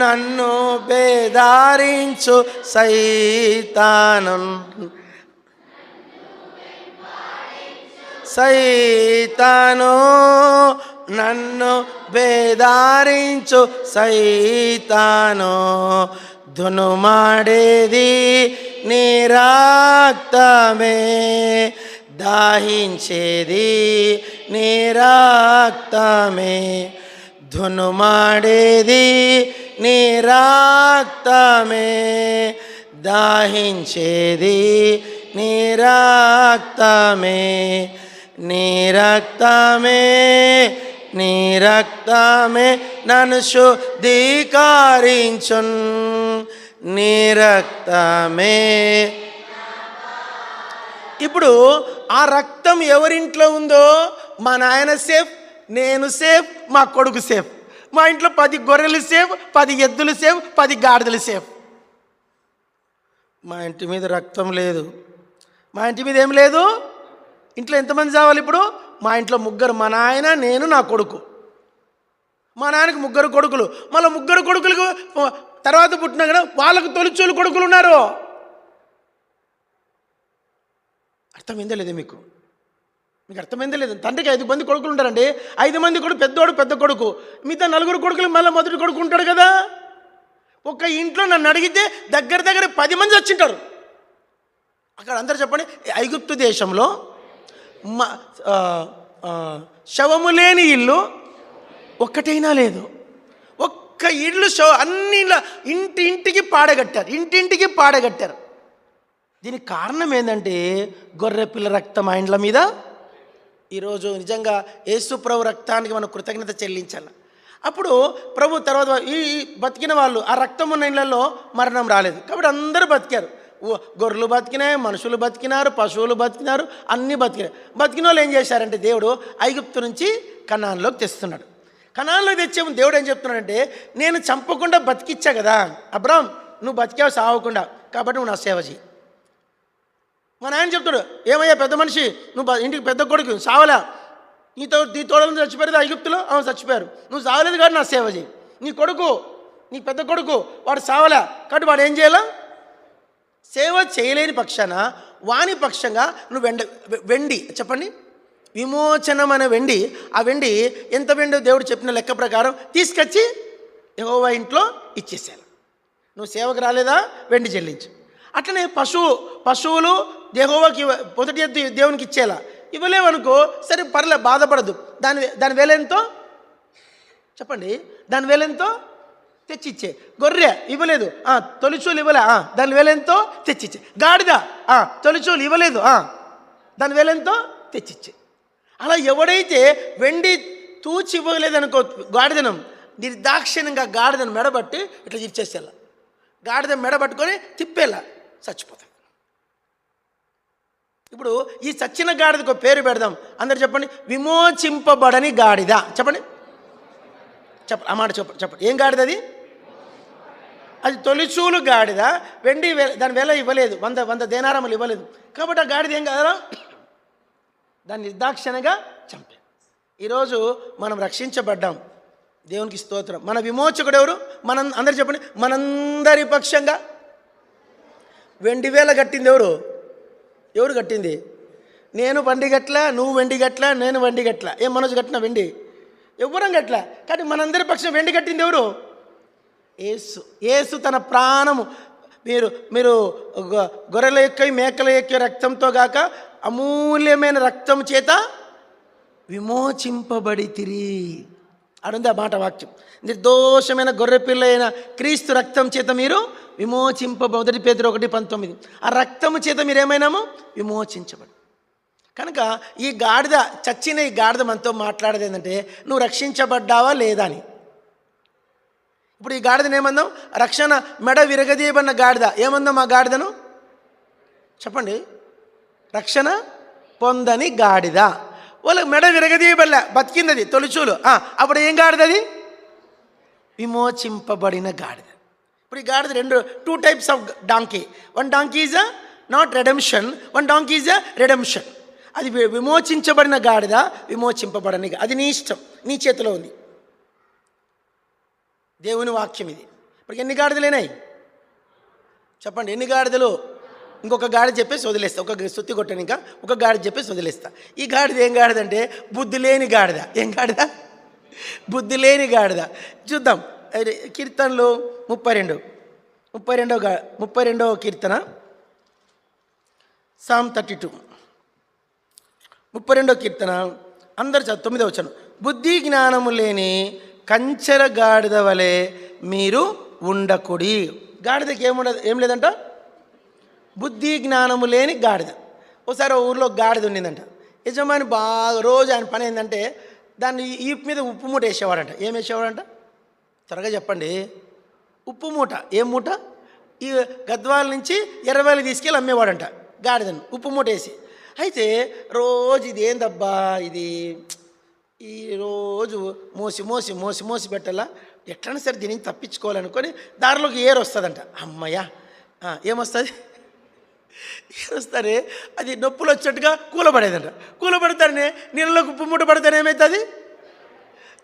నన్ను బేదారించు సైతాను, సైతాను నన్ను బేదారించు సైతాను, ధునుమాడేది నీ రక్తమే, దాహించేది నీ రక్తమే, ధునుమాడేది నీ రక్తమే, దాహించేది నీ రక్తమే, నీ రక్తమే, నీ రక్తమే నన్ను శుద్ధీకరించున్, నీ రక్తమే. ఇప్పుడు ఆ రక్తం ఎవరింట్లో ఉందో మా నాయన సేఫ్, నేను సేఫ్, మా కొడుకు సేఫ్. మా ఇంట్లో 10 గొర్రెలు సేఫ్, 10 ఎద్దులు సేఫ్, 10 గాడిదలు సేఫ్. మా ఇంటి మీద రక్తం లేదు, మా ఇంటి మీద ఏం లేదు. ఇంట్లో ఎంతమంది చావాలి ఇప్పుడు? మా ఇంట్లో 3, మా నాయన, నేను, నా కొడుకు. మా నాన్నకి 3 కొడుకులు, మళ్ళీ 3 కొడుకులకు తర్వాత పుట్టినా కదా వాళ్ళకు తొలిచూలు కొడుకులు ఉన్నారు. అర్థమైందో లేదో మీకు అర్థమైందో లేదు? తండ్రికి 5 మంది కొడుకులు ఉంటారండి. 5 మంది కొడుకు పెద్దోడు పెద్ద కొడుకు, మిగతా 4 కొడుకులు మళ్ళీ మొదటి కొడుకు ఉంటాడు కదా. ఒక ఇంట్లో నన్ను అడిగితే దగ్గర 10 మంది వచ్చింటారు. అక్కడ అందరూ చెప్పండి, ఐగుప్తు దేశంలో శవము లేని ఇల్లు ఒక్కటైనా లేదు. ఒక్క ఇల్లు అన్ని ఇంటింటికి పాడగట్టారు. దీనికి కారణం ఏంటంటే గొర్రెపిల్ల రక్తం ఆ ఇండ్ల మీద. ఈరోజు నిజంగా యేసు ప్రభు రక్తానికి మనం కృతజ్ఞత చెల్లించాలి. అప్పుడు ప్రభు తర్వాత ఈ బతికిన వాళ్ళు, ఆ రక్తం ఉన్న ఇళ్లలో మరణం రాలేదు కాబట్టి అందరూ బతికారు. గొర్రెలు బతికినాయి, మనుషులు బతికినారు, పశువులు బతికినారు, అన్నీ బతికినాయి. బతికిన వాళ్ళు ఏం చేశారంటే దేవుడు ఐగుప్తు నుంచి కనాన్లోకి తెస్తున్నాడు. కనాన్లోకి తెచ్చే ముందు దేవుడు ఏం చెప్తున్నాడంటే, నేను చంపకుండా బతికిచ్చా కదా అబ్రాం, నువ్వు బతికావు సావకుండా, కాబట్టి నువ్వు నా సేవ చేయి. మా నాయన చెప్తాడు, ఏమయ్యా పెద్ద మనిషి, నువ్వు ఇంటికి పెద్ద కొడుకు సావలా, నీ తోడలు చచ్చిపోయారు ఐగుప్తులో, అవును చచ్చిపోయారు, నువ్వు సావలేదు కాబట్టి నా సేవ చేయి. నీ పెద్ద కొడుకు వాడు సావలా కాబట్టి వాడు ఏం చేయాలా, సేవ చేయలేని పక్షాన వాని పక్షంగా నువ్వు వెండి చెప్పండి, విమోచనం అనే వెండి. ఆ వెండి ఎంత వెండి దేవుడు చెప్పిన లెక్క ప్రకారం తీసుకొచ్చి యెహోవా ఇంట్లో ఇచ్చేసేయాలి. నువ్వు సేవకు రాలేదా, వెండి చెల్లించు. అట్లనే పశువులు యెహోవాకి మొదటి ఎద్దు దేవునికి ఇచ్చేలా, ఇవ్వలేవనుకో సరే పర్లే, బాధపడదు. దాని వేలెంతో చెప్పండి, దాని వేలెంతో తెచ్చిచ్చే. గొర్రె ఇవ్వలేదు, తొలిచూలు ఇవ్వలే, దాని వేలెంతో తెచ్చిచ్చే. గాడిద తొలిచూలు ఇవ్వలేదు, దాని వేలెంతో తెచ్చిచ్చే. అలా ఎవడైతే వెండి తూచి ఇవ్వలేదనుకో గాడిదనం, నిర్దాక్షిణ్యంగా గాడిదను మెడబట్టి ఇట్లా ఇచ్చేసేలా, గాడిద మెడబట్టుకొని తిప్పేలా చచ్చిపోతాయి. ఇప్పుడు ఈ చచ్చిన గాడిదకు పేరు పెడదాం. అందరు చెప్పండి, విమోచింపబడని గాడిద. చెప్పండి ఆ మాట చెప్పండి. ఏం గాడిద అది? అది తొలిచూలు గాడిద. వెండి దాని వేల ఇవ్వలేదు, 100 దేనారములు ఇవ్వలేదు కాబట్టి ఆ గాడిద ఏం కాదా, దాన్ని నిర్దాక్షిణ్యంగా చంపే. ఈరోజు మనం రక్షించబడ్డాం, దేవునికి స్తోత్రం. మన విమోచకుడు ఎవరు? అందరు చెప్పండి, మనందరి పక్షంగా వెండి వేల కట్టింది ఎవరు కట్టింది? నేను వెండి గట్ల, నువ్వు వెండి గట్ల, నేను వెండి గట్ల. ఏం మనోజ్ కట్టిన వెండి? ఎవ్వరం గట్ల. కానీ మనందరి పక్షం వెండి కట్టింది ఎవరు? యేసు తన ప్రాణము, మీరు గొర్రెల యొక్క మేకల యొక్క రక్తంతో గాక అమూల్యమైన రక్తం చేత విమోచింపబడితిరి అడుంది ఆ మాట వాక్యం. నిర్దోషమైన గొర్రెపిల్ల అయిన క్రీస్తు రక్తం చేత మీరు మొదటి పేతురు 1:19. ఆ రక్తము చేత మీరేమైనాము విమోచించబడి. కనుక ఈ గాడిద, చచ్చిన ఈ గాడిద మనతో మాట్లాడేది ఏంటంటే, నువ్వు రక్షించబడ్డావా లేదా అని. ఇప్పుడు ఈ గాడిదను ఏమందాం? రక్షణ మెడ విరగదీయబడిన గాడిద. ఏమందాం ఆ గాడిదను? చెప్పండి. రక్షణ పొందని గాడిద. వాళ్ళకి మెడ విరగదీయబడలే, బతికింది, తొలిచూలు. అప్పుడు ఏం గాడిద అది? విమోచింపబడిన గాడిద. ఇప్పుడు ఈ గాడిద 2 types of donkey. 1 donkey is not redemption, 1 donkey is redemption. అది విమోచించబడిన గాడిద, విమోచింపబడని, అది నీ ఇష్టం, నీ చేతిలో ఉంది. దేవుని వాక్యం ఇది. ఇప్పుడు ఎన్ని గాడిదలేనాయి చెప్పండి, ఎన్ని గాడిదలు? ఇంకొక గాడి చెప్పేసి వదిలేస్తా, ఒక సుత్తి కొట్టాను, ఇంకా ఒక గాడి చెప్పేసి వదిలేస్తా. ఈ గాడిద ఏం గాడిదంటే బుద్ధి లేని గాడిద. ఏం గాడిద? బుద్ధి లేని గాడిద. చూద్దాం కీర్తనలు 32వ కీర్తన, Psalm 32, 32వ కీర్తన. అందరు 9వ వచనం. బుద్ధి జ్ఞానము లేని కంచెర గాడిద వలె మీరు ఉండకుడి. గాడిదకి ఏం లేదంట? బుద్ధి జ్ఞానము లేని గాడిద. ఒకసారి ఊర్లో గాడిద ఉండిందంట. యజమాని బాగా రోజు ఆయన పని ఏంటంటే దాన్ని ఈపు మీద ఉప్పు మూట వేసేవాడంట. ఏం వేసేవాడంట? త్వరగా చెప్పండి. ఉప్పు మూట. ఏం మూట? ఈ గద్వాల నుంచి ఎర్రవేలు తీసుకెళ్ళి అమ్మేవాడంట గాడిదను, ఉప్పు మూట వేసి. అయితే రోజు ఇది ఏందబ్బా ఇది, ఈ రోజు మోసి పెట్టాలా, ఎట్లయినా సరే దీనికి తప్పించుకోవాలనుకొని దారిలోకి ఏరు వస్తుందంట. అమ్మయ్య, ఏమొస్తుంది? ఏరు వస్తారే అది నొప్పులు వచ్చేట్టుగా కూలబడేదంట. కూలబడతానే నీళ్ళలోకి ఉప్పు మూట పడితేనే ఏమవుతుంది?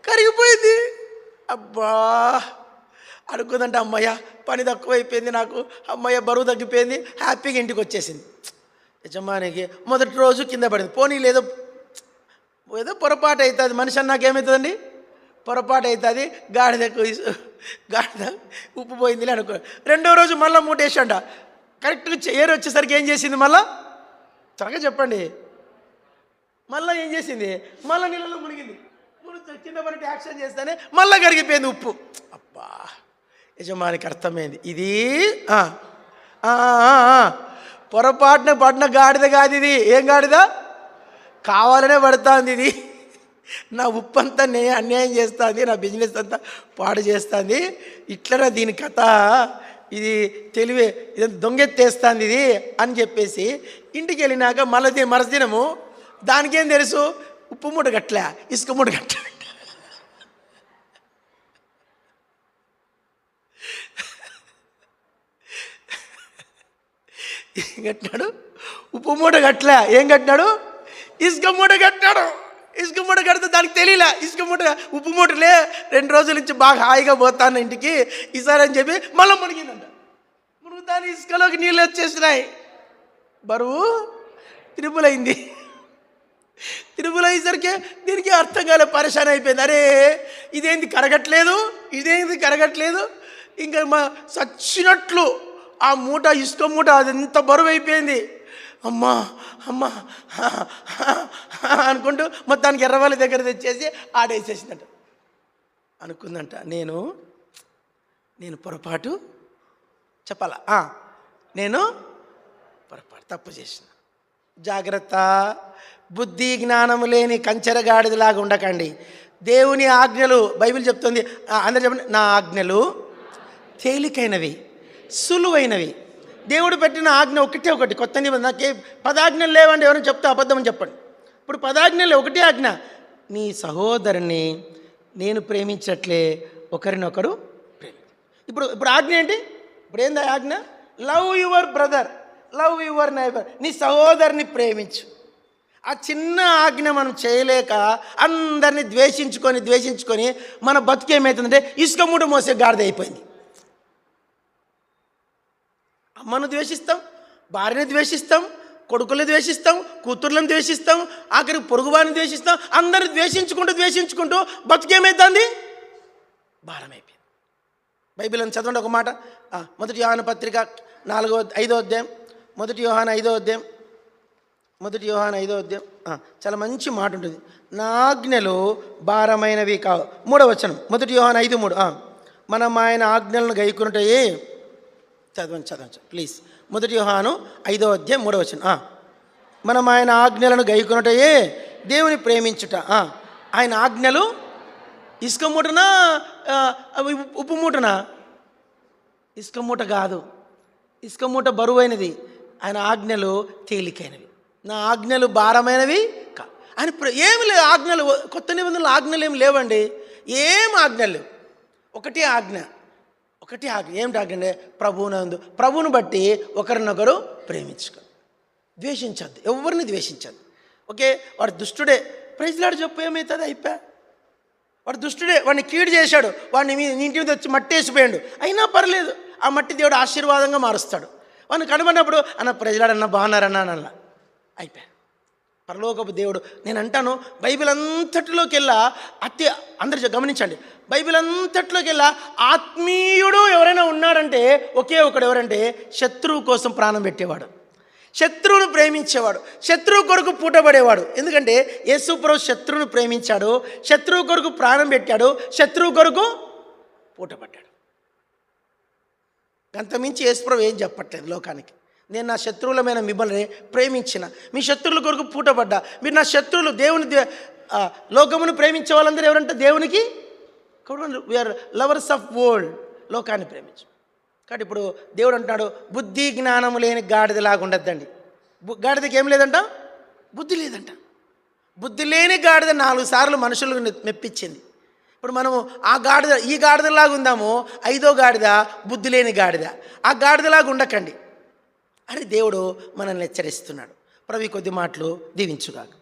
కరిగిపోయింది. అబ్బా అనుకుందంట, అమ్మయ్య పని తక్కువైపోయింది నాకు, అమ్మయ్య బరువు తగ్గిపోయింది, హ్యాపీగా ఇంటికి వచ్చేసింది. యజమానికి మొదటి రోజు కింద పడింది. పోనీ ఏదో పొరపాటు అవుతుంది, మనిషి అన్నాక ఏమవుతుందండి, పొరపాటు అవుతుంది. గాడిద ఉప్పు పోయిందిలే అనుకో. రెండో రోజు మళ్ళీ మూటేసంట. కరెక్ట్గా ఏరు వచ్చేసరికి ఏం చేసింది, మళ్ళా త్వరగా చెప్పండి, మళ్ళీ ఏం చేసింది, మళ్ళీ నీళ్ళలో మునిగింది. కింద పడి యాక్షన్ చేస్తానే మళ్ళీ కరిగిపోయింది ఉప్పు. అబ్బా, యజమానికి అర్థమైంది, ఇది పొరపాటున పడిన గాడిద కాదు ఇది. ఏం గాడిద, కావాలనే పడుతుంది ఇది. నా ఉప్పు అంతా అన్యాయం చేస్తుంది, నా బిజినెస్ అంతా పాడు చేస్తుంది. ఇట్లనే దీని కథ, ఇది తెలివే, ఇది దొంగెత్తేస్తుంది ఇది అని చెప్పేసి ఇంటికి వెళ్ళినాక మరుదినము దానికేం తెలుసు, ఉప్పు మూట గట్ల, ఇసుక మూట గట్ల కట్టినాడు. ఉప్పు మూట గట్ల, ఏం కట్టినాడు, ఇసుక మూట కట్టినాడు. ఇసుక మూట కడితే దానికి తెలియలే, ఇసుక మూట ఉప్పు మూటలే 2 రోజుల నుంచి బాగా హాయిగా పోతాను ఇంటికి, ఈసారి అని చెప్పి మళ్ళీ మునిగిందంట. మునుగుతాను, ఇసుకలోకి నీళ్ళు వచ్చేసినాయి, బరువు తిరుపులైంది. తిరుపులయ్యేసరికి దీనికి అర్థం కాలే, పరేషాన్ అయిపోయింది. అరే ఇదేంది కరగట్లేదు. ఇంకా సచ్చినట్లు ఆ మూట, ఇసుక మూట అదంత బరువు అయిపోయింది. అమ్మా అనుకుంటూ మొత్తానికి ఎర్రవాళ్ళ దగ్గర తెచ్చేసి ఆడేసేసిందంట. అనుకుందంట, నేను పొరపాటు చెప్పాలా, నేను పొరపాటు తప్పు చేసిన. జాగ్రత్త, బుద్ధి జ్ఞానము లేని కంచెరగాడిదలాగా ఉండకండి. దేవుని ఆజ్ఞలు బైబిల్ చెప్తుంది, అందరూ చెప్పండి, నా ఆజ్ఞలు తేలికైనవి, సులువైనవి. దేవుడు పెట్టిన ఆజ్ఞ ఒకటి. కొత్త నిబంధన 10 ఆజ్ఞలు లేవండి, ఎవరైనా చెప్తే అబద్ధం అని చెప్పండి. ఇప్పుడు 10 ఆజ్ఞలు ఒకటే ఆజ్ఞ, నీ సహోదరుని నేను ప్రేమించట్లే, ఒకరినొకరు ప్రేమించు. ఇప్పుడు ఆజ్ఞ ఏంటి, ఇప్పుడు ఏంది ఆజ్ఞ, love your brother, love your neighbour, నీ సహోదరుని ప్రేమించు. ఆ చిన్న ఆజ్ఞ మనం చేయలేక అందరినీ ద్వేషించుకొని మన బతుకేమవుతుందంటే ఇసుక మూట మోసే గాడిద అయిపోయింది. అమ్మను ద్వేషిస్తాం, భార్యని ద్వేషిస్తాం, కొడుకులను ద్వేషిస్తాం, కూతుర్లను ద్వేషిస్తాం, ఆఖరికి పొరుగువారిని ద్వేషిస్తాం. అందరిని ద్వేషించుకుంటూ బతుకేమవుతుంది, భారం అయిపోయింది. బైబిల్ అని చదవండి ఒక మాట, 1 యోహాను పత్రిక 5వ అధ్యాయం, 1 యోహాను 5వ అధ్యాయం, 1 యోహాను 5వ అధ్యాయం, చాలా మంచి మాట ఉంటుంది. నా ఆజ్ఞలు భారమైనవి కావు. 3వ వచనం, 1 యోహాను 5:3, మనం ఆయన ఆజ్ఞలను గైకొనుటయే. చదవండి ప్లీజ్. 1 యోహాను 5వ అధ్యాయం 3వ వచనం, మనం ఆయన ఆజ్ఞలను గైకొనుటయే దేవుని ప్రేమించుట. ఆయన ఆజ్ఞలు ఇసుక మూటనా ఉప్పు మూటనా? ఇసుక మూట కాదు, ఇసుక మూట బరువైనది, ఆయన ఆజ్ఞలు తేలికైనవి. నా ఆజ్ఞలు భారమైనవి కాదు. ఆయన ఏమి లేవు ఆజ్ఞలు, కొత్త నిబంధనలు ఆజ్ఞలు ఏమి లేవండి, ఏం ఆజ్ఞలు లేవు. ఒకటే ఆజ్ఞ. ఏమిటి ఆజ్ఞ అంటే ప్రభువును బట్టి ఒకరినొకరు ప్రేమించుకో, ద్వేషించద్దు, ఎవరిని ద్వేషించద్దు. ఓకే, వాడు దుష్టుడే, ప్రైజ్లాడు చెప్పు, ఏమవుతుంది, అయిపోయా. వాడు దుష్టుడే, వాడిని కీడు చేశాడు, వాడిని ఇంటి మీద వచ్చి మట్టి వేసిపోయాడు, అయినా పర్లేదు, ఆ మట్టి దేవుడు ఆశీర్వాదంగా మారుస్తాడు. వాడిని కనబడినప్పుడు అన్న ప్రజలాడన్నా బాగున్నారన్నా అలా అయిపోయా. పరలోకపు దేవుడు, నేను అంటాను, బైబిల్ అంతటిలోకెల్లా అందరూ గమనించండి, బైబిల్ అంతటిలోకెల్లా ఆత్మీయుడు ఎవరైనా ఉన్నాడంటే ఒకే ఒకడు, ఎవరంటే శత్రువు కోసం ప్రాణం పెట్టేవాడు, శత్రువును ప్రేమించేవాడు, శత్రువు కొరకు పూటపడేవాడు. ఎందుకంటే యేసుప్రభు శత్రువును ప్రేమించాడు, శత్రువు కొరకు ప్రాణం పెట్టాడు, శత్రువు కొరకు పూటపడ్డాడు. అంతమించి యేసుప్రభు ఏం చెప్పట్లేదు లోకానికి. నేను నా శత్రువులమైన మిమ్మల్ని ప్రేమించిన, మీ శత్రువుల కొరకు పూటపడ్డా. మీరు నా శత్రువులు. దేవుని లోకమును ప్రేమించే వాళ్ళందరూ ఎవరంటే దేవునికి వీఆర్ లవర్స్ ఆఫ్ వరల్డ్, లోకాన్ని ప్రేమించు. కాబట్టి ఇప్పుడు దేవుడు అంటున్నాడు, బుద్ధి జ్ఞానము లేని గాడిదలాగా ఉండద్దండి. గాడిదకి ఏం లేదంట, బుద్ధి లేదంట. బుద్ధి లేని గాడిద 4 సార్లు మనుషులకు మెప్పించింది. ఇప్పుడు మనము ఈ గాడిదలాగా ఉందాము, 5వ గాడిద బుద్ధి లేని గాడిద. ఆ గాడిదలాగా ఉండకండి అని దేవుడు మనల్ని హెచ్చరిస్తున్నాడు. ప్రభు కొద్ది మాటలు దీవించుగాక.